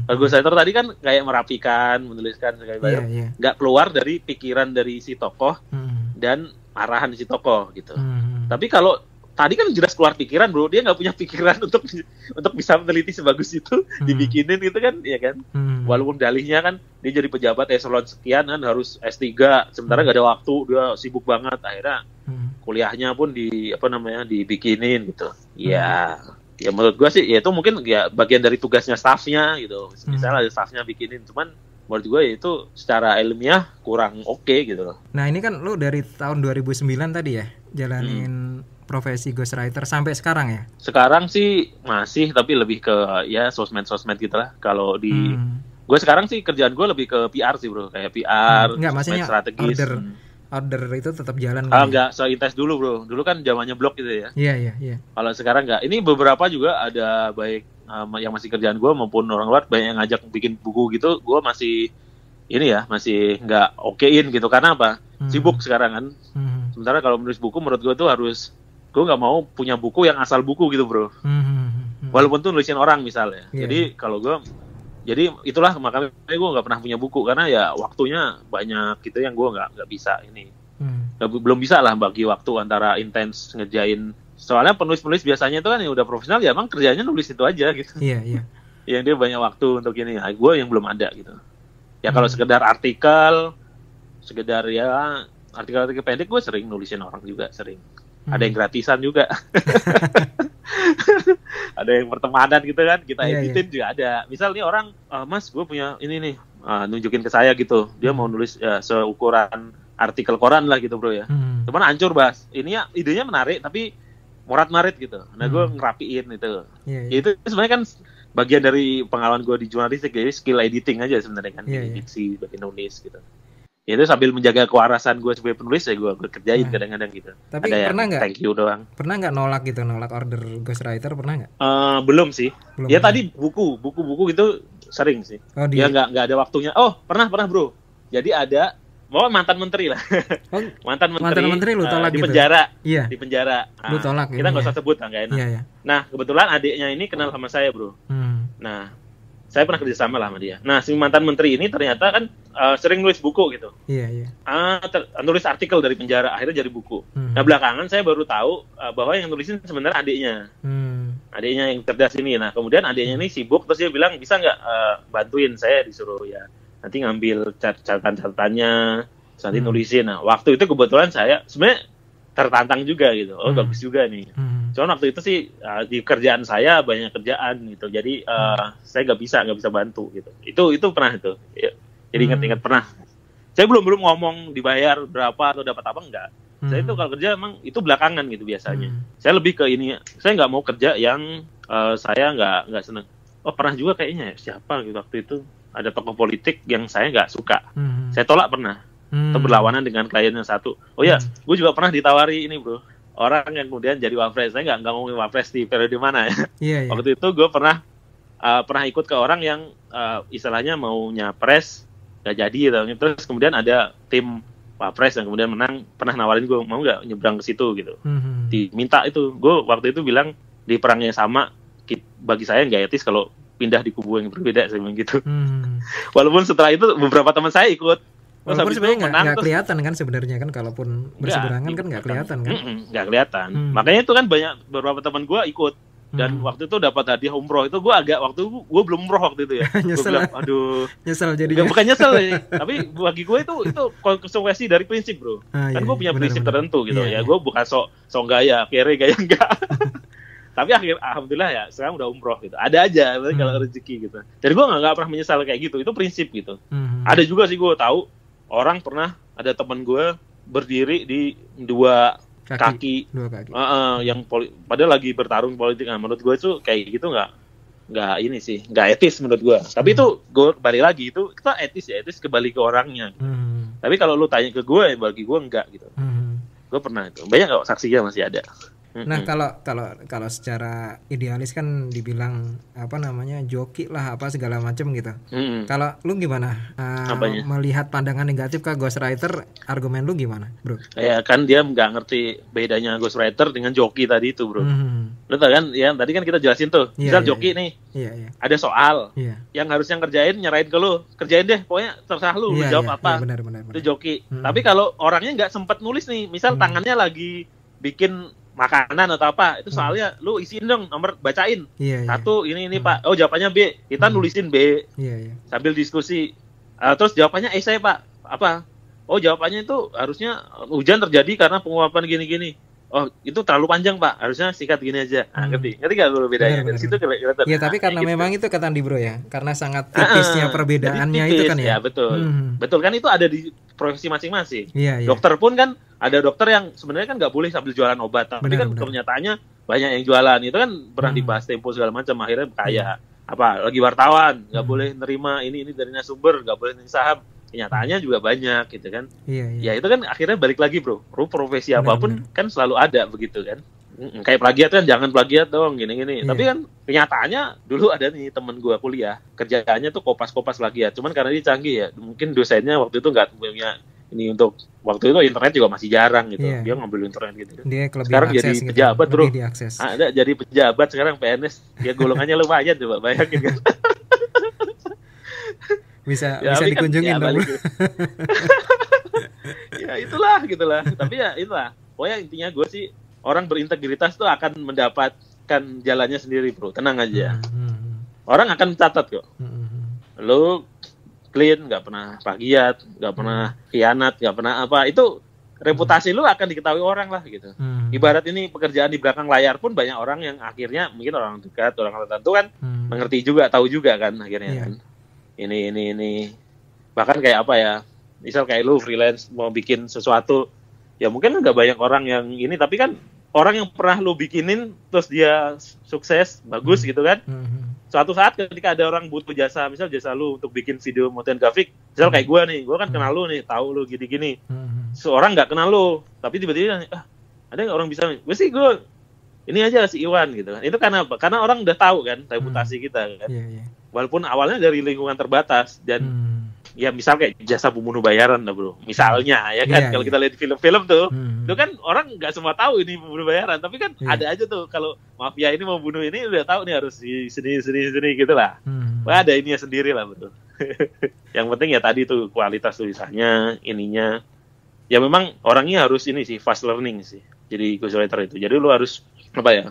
Kalau ghostwriter tadi kan kayak merapikan, menuliskan segala macam, nggak keluar dari pikiran dari si tokoh dan arahan si tokoh gitu. Tapi kalau tadi kan jelas keluar pikiran bro, dia nggak punya pikiran untuk bisa meneliti sebagus itu, dibikinin gitu kan, ya kan. Walaupun dalihnya kan dia jadi pejabat eselon sekian kan harus S3, sementara nggak ada waktu, dia sibuk banget, akhirnya kuliahnya pun dibikinin gitu. Ya menurut gua sih ya itu mungkin ya bagian dari tugasnya staffnya gitu. Misalnya ada staffnya bikinin, cuman menurut gue itu secara ilmiah kurang oke gitu loh. Nah ini kan lu dari tahun 2009 tadi ya jalanin profesi ghostwriter sampai sekarang ya? Sekarang sih masih, tapi lebih ke ya sosmed gitu lah. Kalau di gue sekarang sih kerjaan gue lebih ke PR sih bro, kayak PR, Enggak, maksudnya strategis. Order itu tetap jalan. Enggak seintens dulu bro, dulu kan zamannya blog gitu ya. Iya. Kalau sekarang enggak, ini beberapa juga ada baik yang masih kerjaan gue maupun orang luar banyak yang ngajak bikin buku gitu, gue masih nggak okein gitu, karena apa? Sibuk sekarang kan. Sementara kalau menulis buku menurut gue tuh gue nggak mau punya buku yang asal buku gitu bro. Walaupun tuh nulisin orang misalnya. Jadi kalau gue, jadi itulah makanya gue nggak pernah punya buku, karena ya waktunya banyak gitu yang gue nggak bisa ini. Belum bisa lah bagi waktu antara intens ngerjain. Soalnya penulis-penulis biasanya itu kan yang udah profesional ya emang kerjanya nulis itu aja gitu. Iya. Yang dia banyak waktu untuk ini. Nah, gue yang belum ada gitu. Ya kalau sekedar artikel pendek gue sering nulisin orang juga, sering. Ada yang gratisan juga. Ada yang pertemanan gitu kan, kita editin juga ada. Misal nih orang, Mas gue punya ini nih, nunjukin ke saya gitu. Dia mau nulis seukuran artikel koran lah gitu bro ya. Cuman hancur Bas. Ini ya idenya menarik tapi morat-marit gitu. Nah gue ngerapiin itu. Itu sebenarnya kan bagian dari pengalaman gue di jurnalistik, jadi skill editing aja sebenarnya kan, diksi, bagi nulis gitu. Ya itu sambil menjaga kewarasan gue sebagai penulis ya gue kerjain kadang-kadang gitu. Tapi ada pernah nggak? Thank you doang. Pernah nggak nolak order ghostwriter, pernah nggak? Belum sih. Belum ya pernah. Tadi buku gitu sering sih. Ya nggak ada waktunya. Oh pernah bro. Jadi ada mantan menteri lah. mantan menteri lu tolak di gitu? penjara. Iya. Di penjara. Lu tolak. Kita nggak usah sebut lah, nggak enak. Iya. Nah kebetulan adiknya ini kenal sama saya bro. Nah saya pernah kerjasama lah sama dia. Nah si mantan menteri ini ternyata kan sering nulis buku gitu. Iya. Nulis artikel dari penjara, akhirnya jadi buku. Nah belakangan saya baru tahu bahwa yang nulisin sebenarnya adiknya. Adiknya yang cerdas ini. Nah kemudian adiknya ini sibuk, terus dia bilang bisa nggak bantuin saya, disuruh ya nanti ngambil catatan-catatannya, nanti nulisin. Nah waktu itu kebetulan saya sebenarnya tertantang juga gitu. Bagus juga nih. Cuman waktu itu sih di kerjaan saya banyak kerjaan gitu. Jadi saya nggak bisa bantu gitu. Itu pernah itu. Ya. Jadi ingat-ingat pernah. Saya belum ngomong dibayar berapa atau dapat apa, enggak. Saya itu kalau kerja emang itu belakangan gitu biasanya. Saya lebih ke ini. Saya nggak mau kerja yang saya nggak seneng. Oh pernah juga kayaknya ya, siapa gitu waktu itu ada tokoh politik yang saya nggak suka. Saya tolak pernah. Atau berlawanan dengan klien yang satu. Oh ya, gue juga pernah ditawari ini bro. Orang yang kemudian jadi wapres. Saya nggak ngomongin wapres di periode mana ya. Iya. Waktu itu gue pernah ikut ke orang yang istilahnya mau nyapres nggak jadi gitu. Terus kemudian ada tim wapres yang kemudian menang, pernah nawarin gue mau nggak nyebrang ke situ gitu. Diminta itu. Gue waktu itu bilang di perang yang sama, bagi saya nggak etis kalau pindah di kubu yang berbeda, saya bilang gitu. Walaupun setelah itu beberapa teman saya ikut. Walaupun sebenarnya nggak kelihatan kan sebenarnya kan, kalaupun berseberangan kan nggak kelihatan kan. Nggak kelihatan. Makanya itu kan banyak beberapa teman gue ikut. Dan waktu itu dapat hadiah umroh. Itu gue gue belum umroh waktu itu ya. Gue bilang, aduh. Nyesel jadinya. Bukan nyesel ya. Tapi bagi gue itu konsekuensi dari prinsip bro. Kan gue punya prinsip tertentu gitu ya. Gue bukan sok gaya, kere gaya enggak. Tapi alhamdulillah ya sekarang udah umroh gitu. Ada aja kalau rezeki gitu. Jadi gue nggak pernah menyesal kayak gitu. Itu prinsip gitu. Ada juga sih gue tahu orang pernah ada teman gue berdiri di dua kaki. Yang padahal lagi bertarung politik. Nah, menurut gue itu kayak gitu nggak ini sih, nggak etis menurut gue. Tapi itu gue balik lagi itu kita etis kembali ke orangnya. Tapi kalau lu tanya ke gue, bagi gue enggak gitu. Gue pernah itu. Banyak nggak saksinya masih ada. Nah kalau secara idealis kan dibilang apa namanya joki lah apa segala macam gitu. Kalau lu gimana melihat pandangan negatif ke ghostwriter, argumen lu gimana bro? Ya kan dia nggak ngerti bedanya ghostwriter dengan joki tadi itu bro. Lu tau kan ya tadi kan kita jelasin tuh. Misal joki nih ada soal yang harusnya ngerjain nyerahin ke lu, kerjain deh pokoknya terserah lu jawab apa. Benar. Itu joki. Tapi kalau orangnya nggak sempet nulis nih, misal tangannya lagi bikin makanan atau apa, itu soalnya lu isiin dong, nomor bacain. Iya, Satu ini Pak. Oh, jawabannya B. Kita nulisin B. Iya. Sambil diskusi. Terus jawabannya saya Pak. Apa? Oh, jawabannya itu harusnya hujan terjadi karena penguapan gini-gini. Oh, itu terlalu panjang Pak. Harusnya sikat gini aja. Ngerti nggak lu bedanya? Dari situ kelihatan. Ya, tapi karena memang itu kata Andi Bro ya. Karena sangat tipisnya perbedaannya tipis, itu kan ya. Ya, betul. Betul kan, itu ada di profesi masing-masing. Iya. Dokter pun kan ada dokter yang sebenarnya kan nggak boleh sambil jualan obat. Tapi kenyataannya banyak yang jualan. Itu kan pernah dibahas Tempo segala macam. Akhirnya kayak lagi wartawan, nggak boleh nerima ini dari sumber, nggak boleh nerima saham. Kenyataannya juga banyak gitu kan. Iya. Ya itu kan akhirnya balik lagi bro. Profesi apapun kan selalu ada begitu kan. Kayak plagiat kan, jangan plagiat dong gini-gini. Tapi kan kenyataannya dulu ada nih temen gue kuliah, kerjaannya tuh kopas-kopas plagiat. Cuman karena dia canggih ya, mungkin dosennya waktu itu nggak punya ini untuk waktu itu internet juga masih jarang gitu. Dia ngambil internet gitu. Dia sekarang jadi pejabat gitu, bro. Ada jadi pejabat sekarang PNS. Dia golongannya lumayan coba bayangin kan. bisa dikunjungin dong. Ya gitulah. Tapi ya itulah. Pokoknya intinya gue sih, orang berintegritas tuh akan mendapatkan jalannya sendiri bro. Tenang aja. Orang akan catat kok. Lu clean, nggak pernah plagiat, nggak pernah khianat, nggak pernah apa. Itu reputasi lu akan diketahui orang lah gitu. Ibarat ini pekerjaan di belakang layar pun banyak orang yang akhirnya mungkin orang dekat, orang tertentu kan mengerti juga, tahu juga kan akhirnya kan. Ini bahkan kayak apa ya, misal kayak lu freelance mau bikin sesuatu ya, mungkin nggak banyak orang yang ini, tapi kan orang yang pernah lu bikinin terus dia sukses bagus gitu kan. Suatu saat ketika ada orang butuh jasa, misal jasa lu untuk bikin video motion grafik, misal kayak gue kan kenal lu nih, tahu lu gini-gini. Seorang nggak kenal lu, tapi tiba-tiba ada nggak orang bisa, gue sih gue ini aja si Iwan gitu kan. Itu karena apa? Karena orang udah tahu kan reputasi kita kan. Walaupun awalnya dari lingkungan terbatas dan ya misal kayak jasa pembunuh bayaran lah bro, misalnya ya kan. Kalau kita lihat film-film tuh, itu kan orang nggak semua tahu ini pembunuh bayaran, tapi kan ada aja tuh kalau mafia ini mau bunuh ini udah tahu nih harus di sini gitu lah. Ada ininya sendiri lah bro. Yang penting ya tadi tuh kualitas tulisannya, ininya. Ya memang orangnya harus ini sih, fast learning sih. Jadi ghostwriter itu. Jadi lu harus apa ya?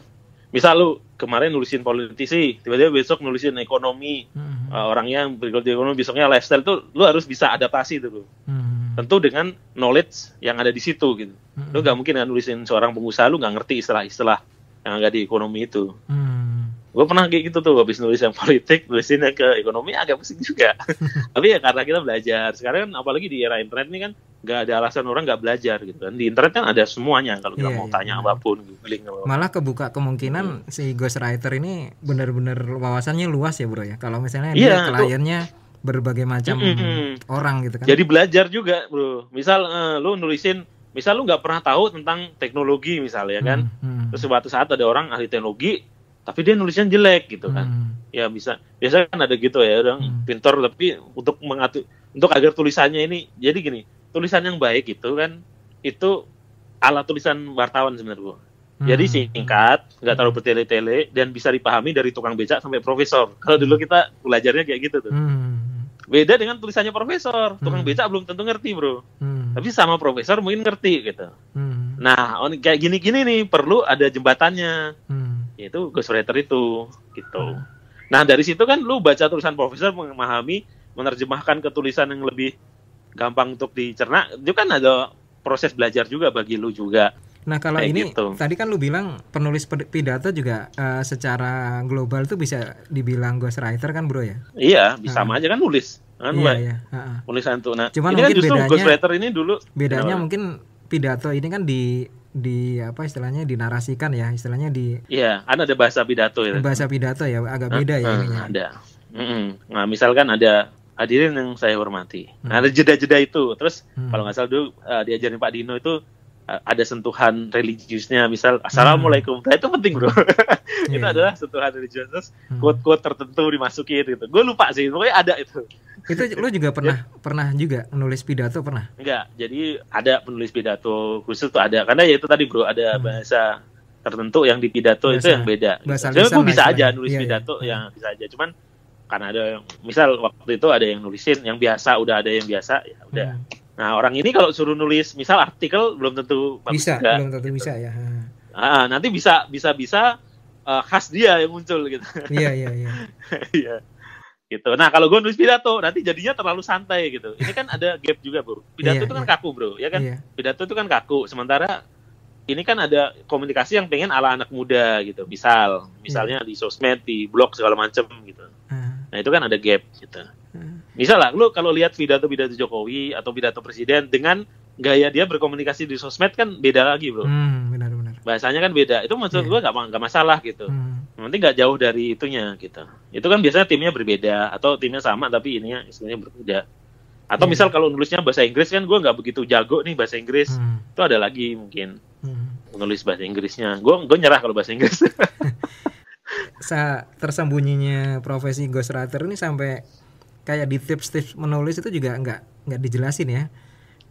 Misal lu kemarin nulisin politisi, tiba-tiba besok nulisin ekonomi, orangnya berikut ekonomi, besoknya lifestyle, tuh lu harus bisa adaptasi tuh. Tentu dengan knowledge yang ada di situ gitu. Lu nggak mungkin kan nulisin seorang pengusaha, lu nggak ngerti istilah-istilah yang ada di ekonomi itu. Gue pernah kayak gitu tuh, habis nulis yang politik, nulisin yang ke ekonomi agak pusing juga. Tapi ya karena kita belajar. Sekarang kan apalagi di era internet ini kan nggak ada alasan orang nggak belajar gitu kan. Di internet kan ada semuanya kalau kita mau tanya apapun, googling. Malah kebuka kemungkinan si ghostwriter ini benar-benar wawasannya luas ya bro ya. Kalau misalnya dia kliennya berbagai macam orang gitu kan. Jadi belajar juga bro. Misal lu nulisin, misal lu nggak pernah tahu tentang teknologi misalnya kan. Terus suatu saat ada orang ahli teknologi, tapi dia nulisnya jelek gitu kan. Ya bisa. Biasanya kan ada gitu ya, orang pintar tapi untuk mengatur, untuk agar tulisannya ini jadi gini. Tulisan yang baik itu kan, itu ala tulisan wartawan sebenarnya. Jadi singkat, nggak terlalu bertele-tele, dan bisa dipahami dari tukang becak sampai profesor. Kalau dulu kita belajarnya kayak gitu tuh. Beda dengan tulisannya profesor, tukang becak belum tentu ngerti bro. Tapi sama profesor mungkin ngerti gitu. Nah, kayak gini-gini nih perlu ada jembatannya, yaitu ghostwriter itu gitu. Nah dari situ kan lu baca tulisan profesor, memahami, menerjemahkan ke tulisan yang lebih gampang untuk dicerna, itu kan ada proses belajar juga bagi lu juga. Nah kalau ini gitu. Tadi kan lu bilang penulis pidato juga secara global tuh bisa dibilang ghostwriter kan bro ya? Iya, sama aja kan nulis kan. Tulisan tuh. Nah cuman ini kan justru ghostwriter ini dulu bedanya mungkin pidato ini kan di apa istilahnya, dinarasikan ya, istilahnya ada bahasa pidato ya. Bahasa pidato ya agak beda ya ininya. Ada. Nah misalkan ada hadirin yang saya hormati. Nah, ada jeda-jeda itu. Terus kalau nggak salah dulu diajarin Pak Dino itu ada sentuhan religiusnya, misal Assalamualaikum. Nah, itu penting bro. Itu adalah sentuhan religius. Terus quote-quote tertentu dimasukin gitu. Gue lupa sih, pokoknya ada itu. Itu lu juga pernah juga nulis pidato pernah? Enggak. Jadi ada penulis pidato khusus tuh ada. Karena ya itu tadi bro, ada bahasa tertentu yang di pidato itu yang beda. Jadi gue bisa aja nulis pidato yang bisa aja. Cuman karena ada yang, misal waktu itu ada yang nulisin yang biasa, udah ada yang biasa, ya udah. Nah orang ini kalau suruh nulis misal artikel belum tentu bisa, juga, belum tentu gitu. Bisa ya. Nanti bisa khas dia yang muncul gitu. Iya. Iya. Gitu. Nah, kalau gue nulis pidato nanti jadinya terlalu santai gitu. Ini kan ada gap juga, Bro. Pidato itu kan kaku, Bro, ya kan? Pidato itu kan kaku. Sementara ini kan ada komunikasi yang pengen ala anak muda gitu. Misalnya di sosmed, di blog segala macam gitu. Nah, itu kan ada gap gitu. Misal lah, lu kalau lihat pidato Jokowi atau pidato presiden dengan gaya dia berkomunikasi di sosmed kan beda lagi, Bro. Benar. Bahasanya kan beda. Itu maksud gue nggak masalah gitu. Nanti nggak jauh dari itunya gitu. Itu kan biasanya timnya berbeda atau timnya sama tapi ininya istilahnya berbeda. Atau misal kalau nulisnya bahasa Inggris kan gue nggak begitu jago nih bahasa Inggris. Itu ada lagi mungkin menulis bahasa Inggrisnya. Gue nyerah kalau bahasa Inggris. Tersembunyinya profesi ghostwriter ini sampai kayak di tips-tips menulis itu juga nggak dijelasin ya,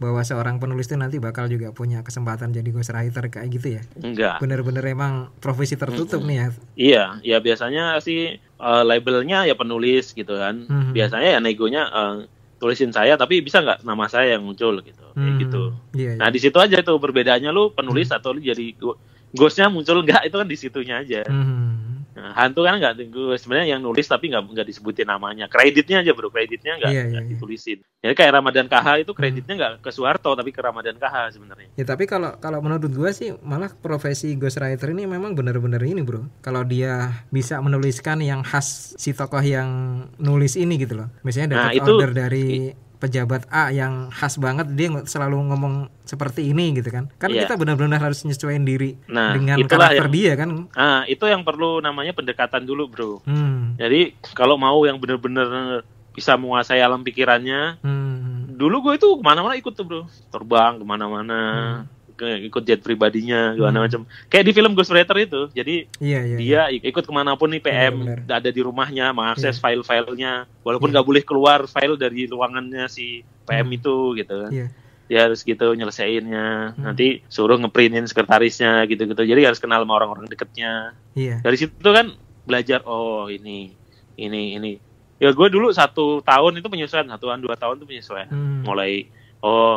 bahwa seorang penulis itu nanti bakal juga punya kesempatan jadi ghostwriter kayak gitu ya? Enggak. Bener-bener emang profesi tertutup nih ya? Iya, ya biasanya sih labelnya ya penulis gitu kan. Biasanya ya negonya tulisin saya tapi bisa nggak nama saya yang muncul gitu, kayak gitu. Nah di situ aja tuh perbedaannya, lu penulis atau lu jadi ghostnya muncul nggak, itu kan di situnya aja. Nah, hantu kan nggak, sebenarnya yang nulis tapi nggak disebutin namanya, kreditnya aja, Bro, kreditnya nggak ditulisin. Jadi kayak Ramadan KH itu kreditnya nggak ke Soeharto tapi ke Ramadan KH sebenarnya. Ya tapi kalau menurut gue sih malah profesi ghostwriter ini memang benar-benar ini, Bro. Kalau dia bisa menuliskan yang khas si tokoh yang nulis ini gitu loh. Misalnya dapat order dari pejabat A yang khas banget, dia selalu ngomong seperti ini gitu kan. Kan kita benar-benar harus nyesuaiin diri dengan karakter dia kan. Itu yang perlu namanya pendekatan dulu, Bro. Jadi kalau mau yang benar-benar bisa menguasai alam pikirannya, dulu gue itu kemana-mana ikut tuh, Bro. Terbang kemana-mana, ikut jet pribadinya, gimana macam. Kayak di film Ghostwriter itu. Jadi dia ikut kemanapun nih PM ada di rumahnya, mengakses file-filenya, walaupun nggak boleh keluar file dari ruangannya si PM itu gitu kan. Dia harus gitu nyelesainnya. Nanti suruh ngeprintin sekretarisnya gitu-gitu. Jadi harus kenal sama orang-orang dekatnya. Dari situ kan belajar, oh ini. Ya gue dulu 1 tahun itu penyesuaian, 1-2 tahun itu penyesuaian. Mulai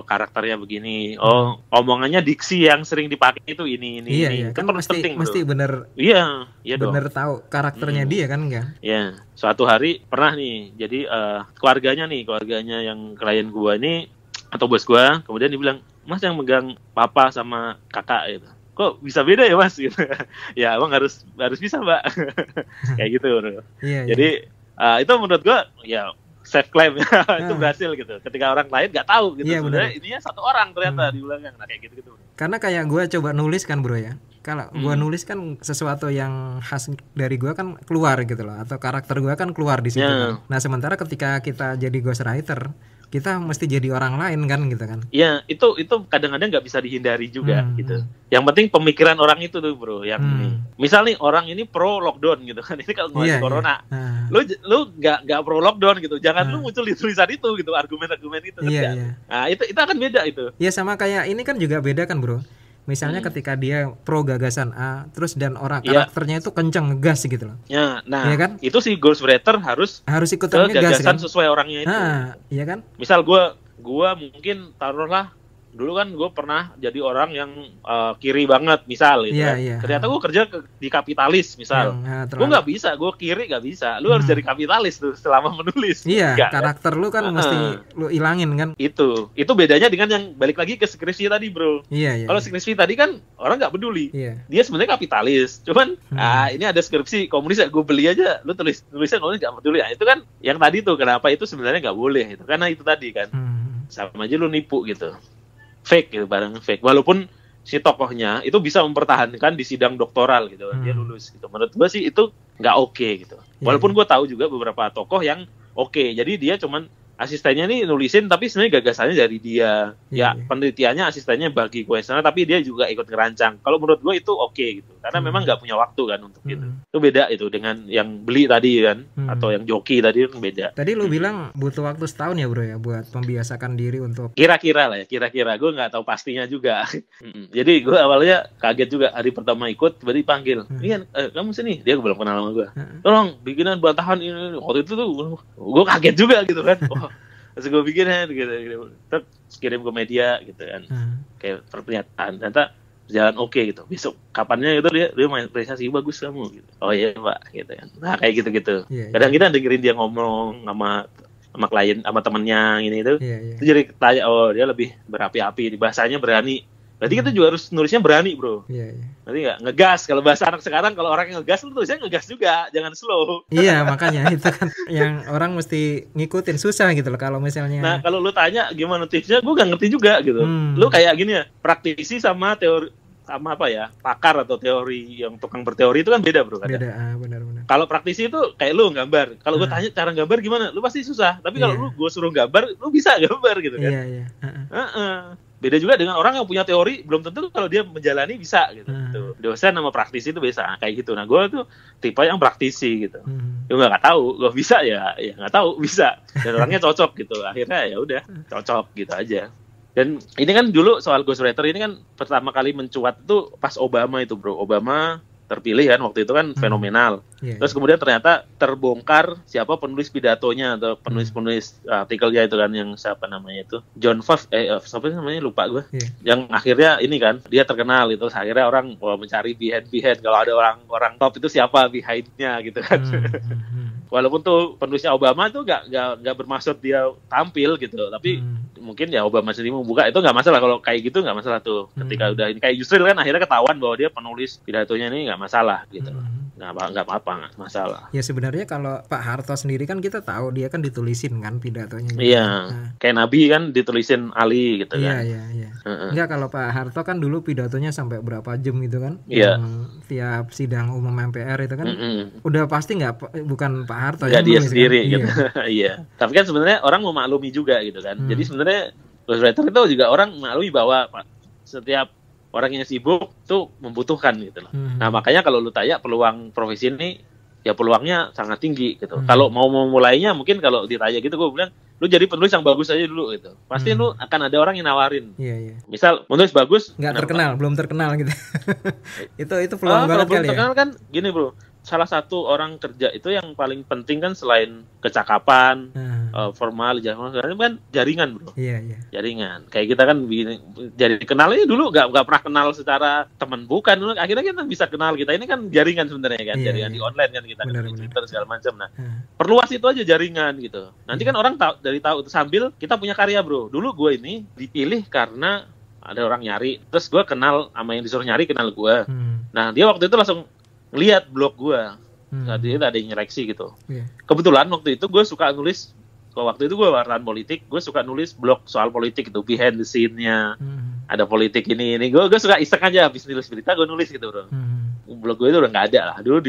karakternya begini, omongannya diksi yang sering dipakai itu ini. Kan mesti bener. Iya bener dong. Tahu karakternya dia kan enggak? Iya. Suatu hari pernah nih, jadi keluarganya yang klien gua ini atau bos gua, kemudian dibilang, Mas yang megang papa sama kakak gitu. Kok bisa beda ya, Mas gitu. Ya emang harus bisa, Mbak. Kayak gitu, Bro. Jadi itu menurut gua ya self claim itu berhasil gitu. Ketika orang lain nggak tahu gitu, sebenarnya ininya satu orang ternyata di belakang. Nah kayak gitu. Karena kayak gue coba nulis kan, Bro ya. Kalau gue nulis kan sesuatu yang khas dari gue kan keluar gitu loh, atau karakter gue kan keluar di situ. Kan? Nah sementara ketika kita jadi ghostwriter, kita mesti jadi orang lain kan gitu kan. Iya, itu kadang-kadang nggak bisa dihindari juga gitu. Yang penting pemikiran orang itu tuh, Bro, yang ini. Misal nih orang ini pro lockdown gitu kan. Ini kalau ngomongin corona. Lu nggak pro lockdown gitu. Jangan lu muncul di tulisan itu gitu, argumen-argumen itu kan. Nah, itu akan beda itu. Iya, sama kayak ini kan juga beda kan, Bro. Misalnya ketika dia pro gagasan A, terus dan orang karakternya itu kenceng ngegas gitu loh. Nah kan? Itu si ghostwriter harus ikutan ngegas gagasan kan? Sesuai orangnya itu. Iya kan? Misal gue mungkin taruhlah dulu kan gue pernah jadi orang yang kiri banget misal gitu kan. Ternyata gue kerja di kapitalis misal. Gue nggak bisa, gue kiri nggak bisa. Lu harus jadi kapitalis tuh selama menulis. Karakter lu kan mesti lu ilangin kan. Itu bedanya dengan yang balik lagi ke skripsi tadi, Bro. Kalau skripsi tadi kan orang nggak peduli. Dia sebenarnya kapitalis. Cuman ini ada skripsi komunis ya, gue beli aja. Lu tulisnya komunis nggak peduli. Nah, itu kan yang tadi tuh kenapa itu sebenarnya nggak boleh itu. Karena itu tadi kan. Sama aja lu nipu gitu. Fake gitu, barang fake. Walaupun si tokohnya itu bisa mempertahankan di sidang doktoral gitu, dia lulus gitu. Menurut gue sih itu nggak oke gitu. Walaupun gue tahu juga beberapa tokoh yang oke. Jadi dia cuman asistennya nih nulisin tapi sebenarnya gagasannya dari dia. Penelitiannya asistennya bagi kuesioner tapi dia juga ikut ngerancang. Kalau menurut gue itu oke gitu. Karena memang nggak punya waktu kan untuk itu. Itu beda itu dengan yang beli tadi kan atau yang joki tadi kan beda. Tadi lu bilang butuh waktu setahun ya, Bro ya, buat membiasakan diri untuk kira-kira gue nggak tahu pastinya juga. Jadi gue awalnya kaget juga hari pertama ikut tiba-tiba dipanggil. Iya, kamu sini. Dia belum kenal sama gue. Tolong bikinan bantahan ini. Waktu itu tuh gue kaget juga gitu kan. Terus gue bikin gitu. Terus kirim ke media gitu kan. Kayak pernyataan. Ternyata jalan oke gitu. Besok kapannya itu dia main prestasi bagus kamu gitu. Oh iya Pak gitu kan. Nah kayak gitu-gitu. Kadang kita dengerin dia ngomong sama klien, sama temennya ini itu. Itu jadi tanya, oh dia lebih berapi-api, di bahasanya berani. Berarti kita juga harus nulisnya berani bro. Berarti nggak ngegas. Kalau bahasa anak sekarang, kalau orang yang ngegas, lu tulisnya ngegas juga, jangan slow. Iya makanya itu kan yang orang mesti ngikutin, susah gitu loh kalau misalnya. Nah kalau lu tanya gimana tipsnya, gue nggak ngerti juga gitu. Lu kayak gini ya, praktisi sama teori, sama apa ya, pakar atau teori yang tukang berteori itu kan beda bro. Beda, benar-benar. Kalau praktisi itu kayak lu gambar. Kalau gue tanya cara gambar gimana, lu pasti susah. Tapi kalau gue suruh gambar, lu bisa gambar gitu kan. Iya. Beda juga dengan orang yang punya teori, belum tentu kalau dia menjalani bisa gitu. Dosen sama praktisi itu bisa kayak gitu. Nah gue tuh tipe yang praktisi gitu. Ya nggak tahu, gue bisa ya nggak tahu bisa. Dan orangnya cocok gitu. Akhirnya ya udah cocok gitu aja. Dan ini kan dulu soal ghostwriter ini kan pertama kali mencuat itu pas Obama itu bro. Obama terpilih kan waktu itu kan fenomenal. Terus kemudian ternyata terbongkar siapa penulis pidatonya atau penulis artikelnya itu kan, yang siapa namanya itu, John Pfaff, siapa namanya lupa gue. Yang akhirnya ini kan dia terkenal itu, akhirnya orang mencari behind kalau ada orang top itu siapa behindnya gitu kan. Walaupun tuh penulisnya Obama tuh nggak bermaksud dia tampil gitu, tapi mungkin ya Obama sendiri membuka, itu nggak masalah. Kalau kayak gitu nggak masalah tuh. Ketika udah ini kayak Yusril kan akhirnya ketahuan bahwa dia penulis pidatonya ini nggak masalah gitu. Nggak apa-apa, nggak masalah. Ya sebenarnya kalau Pak Harto sendiri kan kita tahu dia kan ditulisin kan pidatonya. Iya. Kayak Nabi kan ditulisin Ali gitu kan. Iya. Enggak, kalau Pak Harto kan dulu pidatonya sampai berapa jam gitu kan. Iya. Tiap sidang umum MPR itu kan. Udah pasti bukan Pak Harto ya dia sendiri kan? Gitu. Iya. Tapi kan sebenarnya orang memaklumi juga gitu kan. Jadi sebenarnya ghostwriter itu juga orang memaklumi bahwa setiap orang yang sibuk tuh membutuhkan gitu loh. Nah makanya kalau lu tanya peluang profesi ini, ya peluangnya sangat tinggi gitu. Kalau mau memulainya mungkin kalau ditanya gitu gue bilang, lu jadi penulis yang bagus aja dulu gitu. Pasti lu akan ada orang yang nawarin. Misal menulis bagus, belum terkenal gitu. itu peluang banget kali ya. Kalau belum terkenal kan gini bro. Salah satu orang kerja itu yang paling penting kan selain kecakapan, formal, kan jaringan bro. Iya. Jaringan. Kayak kita kan jadi kenalnya dulu nggak pernah kenal secara teman, bukan. Akhirnya kita bisa kenal, kita ini kan jaringan sebenarnya kan, jaringan di online kan kita kan, Twitter segala macam. Nah, perluas itu aja jaringan gitu. Nanti kan orang tahu itu sambil kita punya karya bro. Dulu gue ini dipilih karena ada orang nyari, terus gue kenal sama yang disuruh nyari, kenal gue. Nah dia waktu itu langsung lihat blog gue, tadi ada yang nyeleksi gitu. Kebetulan waktu itu gue suka nulis, waktu itu gue wartawan politik, gue suka nulis blog soal politik itu, behind the scene-nya, ada politik ini. Gue suka iseng aja, habis nulis berita gue nulis gitu bro. Blog gue itu udah nggak ada lah, dulu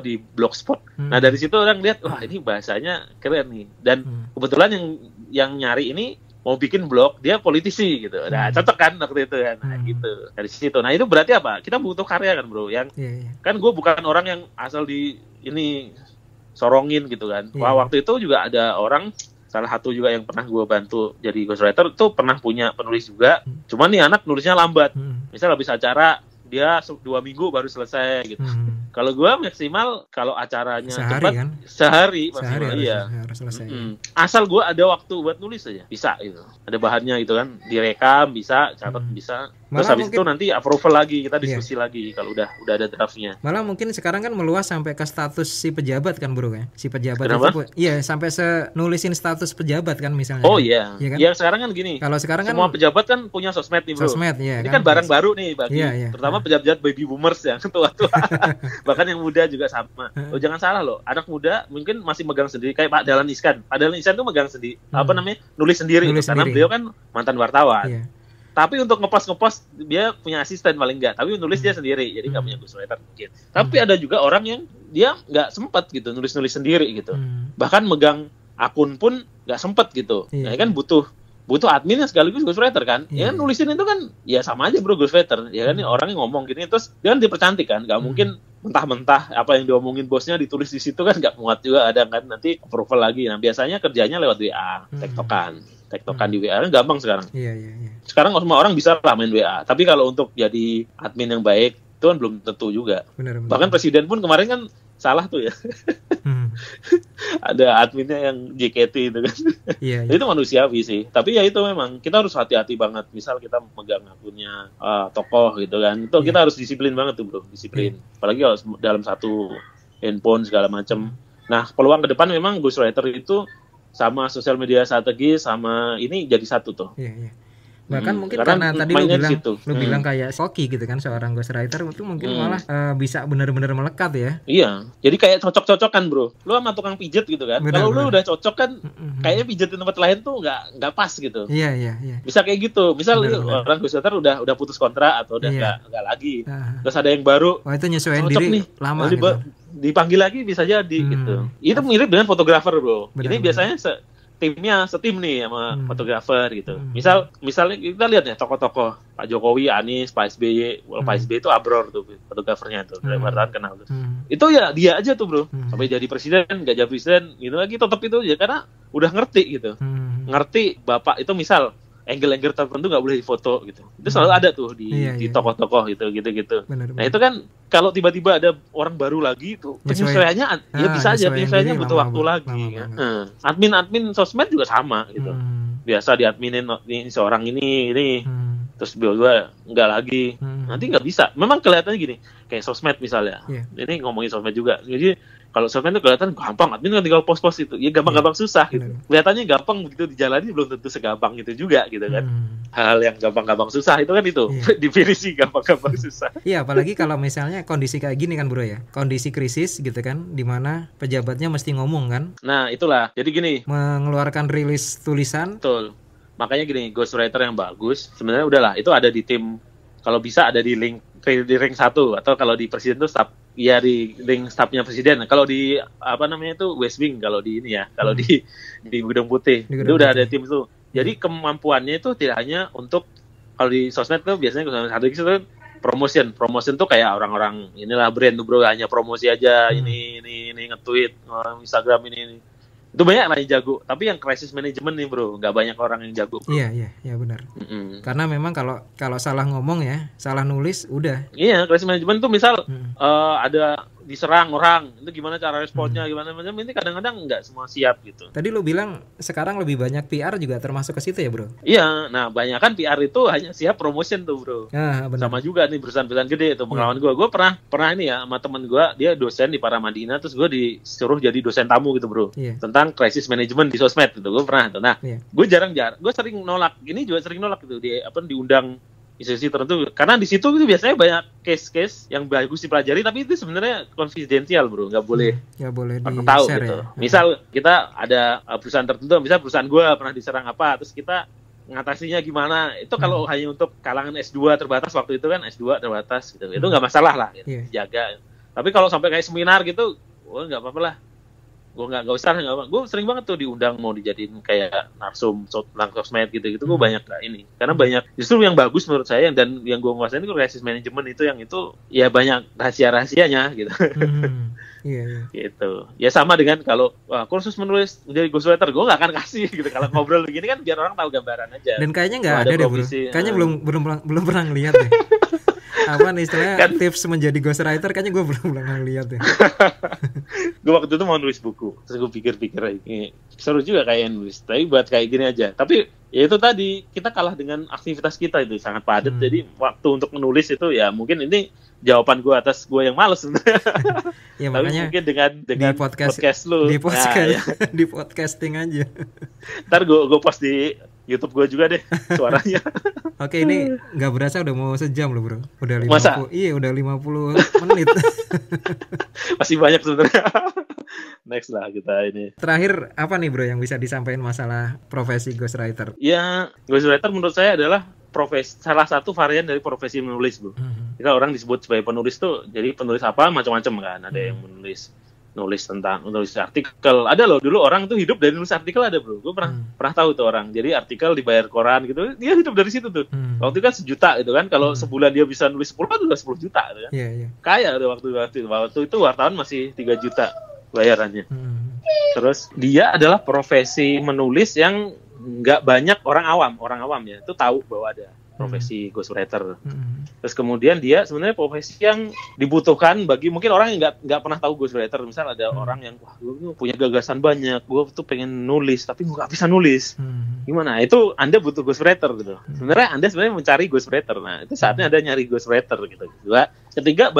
di Blogspot. Nah dari situ orang lihat, wah ini bahasanya keren nih. Dan kebetulan yang nyari ini mau bikin blog, dia politisi gitu. Nah, cocok kan waktu itu kan. Nah, gitu. Dari situ. Nah, itu berarti apa? Kita butuh karya kan, bro. Yang kan gue bukan orang yang asal ini sorongin gitu kan. Wah, waktu itu juga ada orang, salah satu juga yang pernah gue bantu jadi ghostwriter tuh pernah punya penulis juga. Cuman nih anak nulisnya lambat. Misal habis acara dia 2 minggu baru selesai gitu. Kalau gue maksimal kalau acaranya cepat kan? Sehari maksimal harus selesai. Asal gue ada waktu buat nulis aja bisa gitu. Ada bahannya gitu kan, direkam bisa, catat bisa. Terus habis itu nanti approval lagi, kita diskusi lagi kalau udah ada draftnya. Malah mungkin sekarang kan meluas sampai ke status si pejabat kan bro ya. Si pejabat itu sampai nulisin status pejabat kan misalnya. Oh iya. Kan? Ya sekarang kan gini. Kalau sekarang semua pejabat kan punya sosmed nih bro. Ini kan barang baru nih bagi terutama pejabat baby boomers yang tua-tua. Bahkan yang muda juga sama. Oh jangan salah loh, anak muda mungkin masih megang sendiri kayak Pak Dahlan Iskan. Pak Dahlan Iskan tuh megang sendiri, nulis sendiri. Karena beliau kan mantan wartawan. Tapi untuk ngepost dia punya asisten paling enggak, tapi nulis dia sendiri, jadi nggak punya ghostwriter mungkin. Tapi ada juga orang yang dia nggak sempat gitu nulis sendiri gitu, bahkan megang akun pun nggak sempat gitu. Nah kan butuh admin yang sekaligus ghostwriter kan. Ya kan nulisin itu kan ya sama aja bro ghostwriter. Ya kan orang yang ngomong gini terus dia kan dipercantik kan, nggak mungkin mentah-mentah apa yang diomongin bosnya ditulis di situ kan nggak muat juga, ada kan nanti approval lagi. Nah biasanya kerjanya lewat WA, tektokan di WA kan gampang sekarang. Sekarang semua orang bisa lah main WA. Tapi kalau untuk jadi admin yang baik itu kan belum tentu juga. Benar. Bahkan presiden pun kemarin kan salah tuh ya. Ada adminnya yang JKT itu kan. Iya. Itu manusiawi sih. Tapi ya itu memang kita harus hati-hati banget. Misal kita megang akunnya tokoh gitu kan. Itu kita harus disiplin banget tuh bro, disiplin. Apalagi kalau dalam satu handphone segala macam. Nah, peluang ke depan memang ghostwriter itu sama sosial media strategi sama ini jadi satu tuh. Iya. Bahkan mungkin karena tadi lu bilang kayak Soki gitu kan, seorang ghostwriter itu mungkin malah bisa benar-benar melekat ya. Iya, jadi kayak cocok-cocokan bro. Lu sama tukang pijet gitu kan. Kalau lu udah cocok kan, kayaknya pijet di tempat lain tuh nggak pas gitu. Iya. Bisa kayak gitu. Misal orang ghostwriter udah putus kontrak atau udah nggak lagi. Terus ada yang baru. Oh itu nyesuaiin diri nih, lama gitu. Dipanggil lagi bisa jadi gitu. Itu mirip dengan fotografer bro. Ini biasanya timnya setim nih sama fotografer gitu. Misalnya kita lihat ya tokoh-tokoh Pak Jokowi, Anies, Pak SBY. Pak SBY itu Abror tuh fotografernya tuh. Wartawan kenal tuh. Itu ya dia aja tuh bro. Sampai jadi presiden, nggak jadi presiden gitu lagi tetap itu aja karena udah ngerti gitu. Ngerti bapak itu misal angle-angle tertentu nggak boleh difoto gitu. Itu selalu ada tuh di tokoh-tokoh gitu. Nah itu kan kalau tiba-tiba ada orang baru lagi itu penyesuaiannya ya bisa aja penyesuaiannya butuh waktu lagi. Admin sosmed juga sama gitu. Biasa diadminin ini seorang ini terus biasa nggak lagi. Nanti nggak bisa. Memang kelihatannya gini kayak sosmed misalnya. Ini ngomongin sosmed juga. Jadi kalau sosmed itu kelihatan gampang, admin kan tinggal post-post itu. Ya gampang-gampang susah gitu. Kelihatannya gampang begitu dijalani belum tentu segampang itu juga gitu kan. Hal yang gampang-gampang susah itu kan itu. Definisi gampang-gampang susah. Iya, apalagi kalau misalnya kondisi kayak gini kan bro ya. Kondisi krisis gitu kan, di mana pejabatnya mesti ngomong kan. Nah, itulah. Jadi gini, mengeluarkan rilis tulisan. Betul. Makanya gini, ghostwriter yang bagus sebenarnya udahlah itu ada di tim, kalau bisa ada di ring 1 atau kalau di presiden tuh staff ya di ring staffnya presiden. Kalau di apa namanya itu West Wing kalau di ini ya, kalau di Gedung Putih itu udah ada tim tuh. Jadi kemampuannya itu tidak hanya untuk kalau di sosmed tuh biasanya strategi itu promotion tuh kayak orang-orang inilah brand tuh bro, hanya promosi aja ini nge-tweet Instagram ini. Itu banyak lah yang jago, tapi yang crisis management nih bro, nggak banyak orang yang jago bro. Iya benar. Karena memang kalau salah ngomong ya, salah nulis udah. Iya, crisis management tuh misal ada diserang orang, itu gimana cara responnya, gimana macam ini kadang-kadang nggak semua siap gitu. Tadi lu bilang sekarang lebih banyak PR juga termasuk ke situ ya bro? Iya, nah banyak kan PR itu hanya siap promotion tuh bro. Sama juga nih perusahaan-perusahaan gede itu pengalaman gue pernah ini ya sama temen gue, dia dosen di Paramadina, terus gue disuruh jadi dosen tamu gitu bro, tentang crisis management di sosmed gitu, gue pernah tuh. Nah, gue gue sering nolak, ini juga sering nolak gitu, diundang institusi tertentu karena di situ itu biasanya banyak case-case yang bagus dipelajari tapi itu sebenarnya konfidensial bro, nggak boleh tahu gitu. Misal kita ada perusahaan tertentu, misal perusahaan gue pernah diserang apa, terus kita ngatasinya gimana, itu kalau hanya untuk kalangan S2 terbatas waktu itu kan, S2 terbatas gitu, itu nggak masalah lah gitu, jaga. Tapi kalau sampai kayak seminar gitu, nggak apa-apa lah. Gue nggak usah, gue sering banget tuh diundang mau dijadiin kayak narsum tentang sosmed gitu gue banyak lah ini, karena banyak justru yang bagus menurut saya dan yang gue nguasain itu crisis management itu, yang itu ya banyak rahasianya gitu. Gitu ya, sama dengan kalau kursus menulis menjadi ghostwriter gue nggak akan kasih gitu kalau ngobrol begini kan, biar orang tahu gambaran aja. Dan kayaknya nggak ada deh bro, kayaknya belum pernah ngeliat deh. Apa nih istilahnya kan, tips menjadi ghostwriter kayaknya gue belum ngeliat ya. Gue waktu itu mau nulis buku, terus gue pikir-pikir ini seru juga kayak nulis, tapi buat kayak gini aja. Tapi ya itu tadi, kita kalah dengan aktivitas kita itu sangat padat. Jadi waktu untuk menulis itu ya mungkin ini jawaban gue atas gue yang males sebenarnya. Ya, tapi mungkin dengan di podcast lu, di podcasting aja. Ntar gue post di YouTube gue juga deh suaranya. Oke, ini nggak berasa udah mau sejam loh bro. Udah 50. Masa? Iya, udah 50 menit. Masih banyak sebenarnya. Next lah kita ini. Terakhir apa nih bro yang bisa disampaikan masalah profesi ghostwriter? Ya, ghostwriter menurut saya adalah salah satu varian dari profesi menulis bro. Kita orang disebut sebagai penulis tuh, jadi penulis apa macam-macam kan. Ada yang menulis artikel, ada loh dulu orang tuh hidup dari nulis artikel, ada bro. Gue pernah tahu tuh orang, jadi artikel dibayar koran gitu, dia hidup dari situ tuh. Waktu itu kan 1 juta gitu kan, kalau sebulan dia bisa nulis 10 kan udah 10 juta gitu kan. Kaya udah waktu itu wartawan masih 3 juta bayarannya. Terus dia adalah profesi menulis yang nggak banyak orang awam ya itu tahu bahwa ada profesi ghostwriter. Terus kemudian dia sebenarnya profesi yang dibutuhkan bagi mungkin orang yang nggak pernah tahu ghostwriter. Misal ada orang yang wah gue punya gagasan banyak, gue tuh pengen nulis tapi gue nggak bisa nulis. Gimana? Itu Anda butuh ghostwriter gitu. Sebenarnya Anda mencari ghostwriter. Nah itu saatnya Anda nyari ghostwriter gitu. Ketiga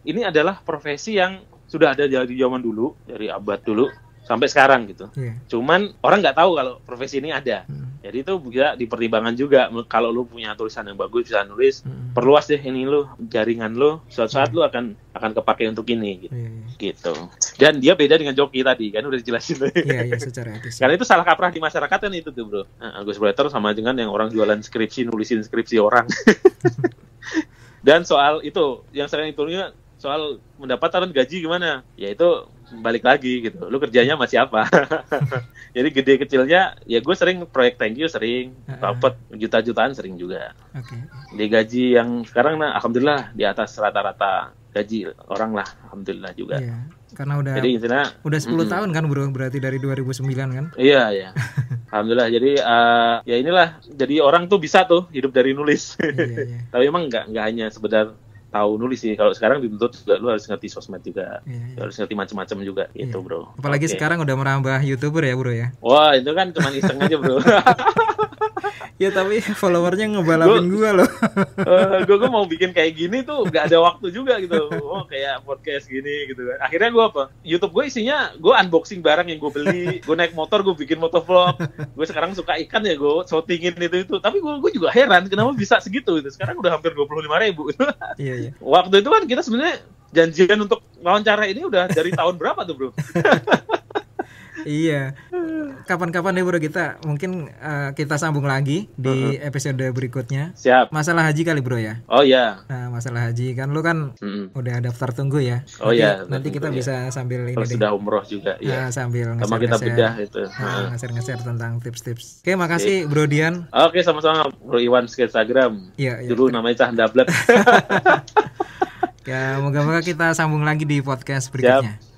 ini adalah profesi yang sudah ada dari zaman dulu, dari abad dulu sampai sekarang gitu. Cuman orang nggak tahu kalau profesi ini ada. Jadi itu bisa dipertimbangkan juga. Kalau lu punya tulisan yang bagus bisa nulis, perluas deh ini lu, jaringan lu. Suatu saat lu akan kepake untuk ini gitu. Gitu. Dan dia beda dengan joki tadi kan udah dijelasin. Iya, secara etis. Karena itu salah kaprah di masyarakat kan itu tuh, Bro. Ghostwriter sama dengan yang orang jualan skripsi, nulisin skripsi orang. Dan soal itu yang sering hitungnya soal pendapatan gaji gimana? Ya itu balik lagi gitu. Lu kerjanya masih apa? Jadi gede kecilnya ya gue sering proyek thank you sering, dapat juta-jutaan sering juga. Di gaji yang sekarang alhamdulillah di atas rata-rata gaji orang lah, alhamdulillah juga. Karena udah 10 tahun kan bro, berarti dari 2009 kan? Iya. Alhamdulillah. Jadi ya inilah. Jadi orang tuh bisa tuh hidup dari nulis. Tapi emang nggak hanya sekedar tahu nulis sih. Kalau sekarang dituntut juga lu harus ngerti sosmed juga. Harus ngerti macam-macam juga gitu, Bro. Apalagi sekarang udah merambah YouTuber ya, Bro ya. Wah, itu kan cuma iseng aja, Bro. Ya tapi followernya ngebalapin gue loh. Gue mau bikin kayak gini tuh gak ada waktu juga gitu. Kayak podcast gini gitu kan. Akhirnya gue YouTube gue isinya gue unboxing barang yang gue beli. Gue naik motor gue bikin motovlog. Gue sekarang suka ikan ya gue shootingin itu. Tapi gue juga heran kenapa bisa segitu gitu. Sekarang udah hampir 25.000. Iya. Waktu itu kan kita sebenarnya janjian untuk wawancara ini udah dari tahun berapa tuh, Bro? Iya. Kapan-kapan deh bro kita mungkin kita sambung lagi di episode berikutnya. Siap. Masalah haji kali bro ya. Oh iya. Nah masalah haji kan lu kan udah daftar tunggu ya. Oh iya. Nanti kita bisa sambil ini deh. Sudah umroh juga. Ya. Sambil sama kita bedah itu. Nge-share tentang tips-tips. Oke makasih Bro Dian. Oke sama-sama Bro Iwan ke Instagram. Iya. Dulu namanya Cah Dablet. Ya moga-moga kita sambung lagi di podcast berikutnya. Siap.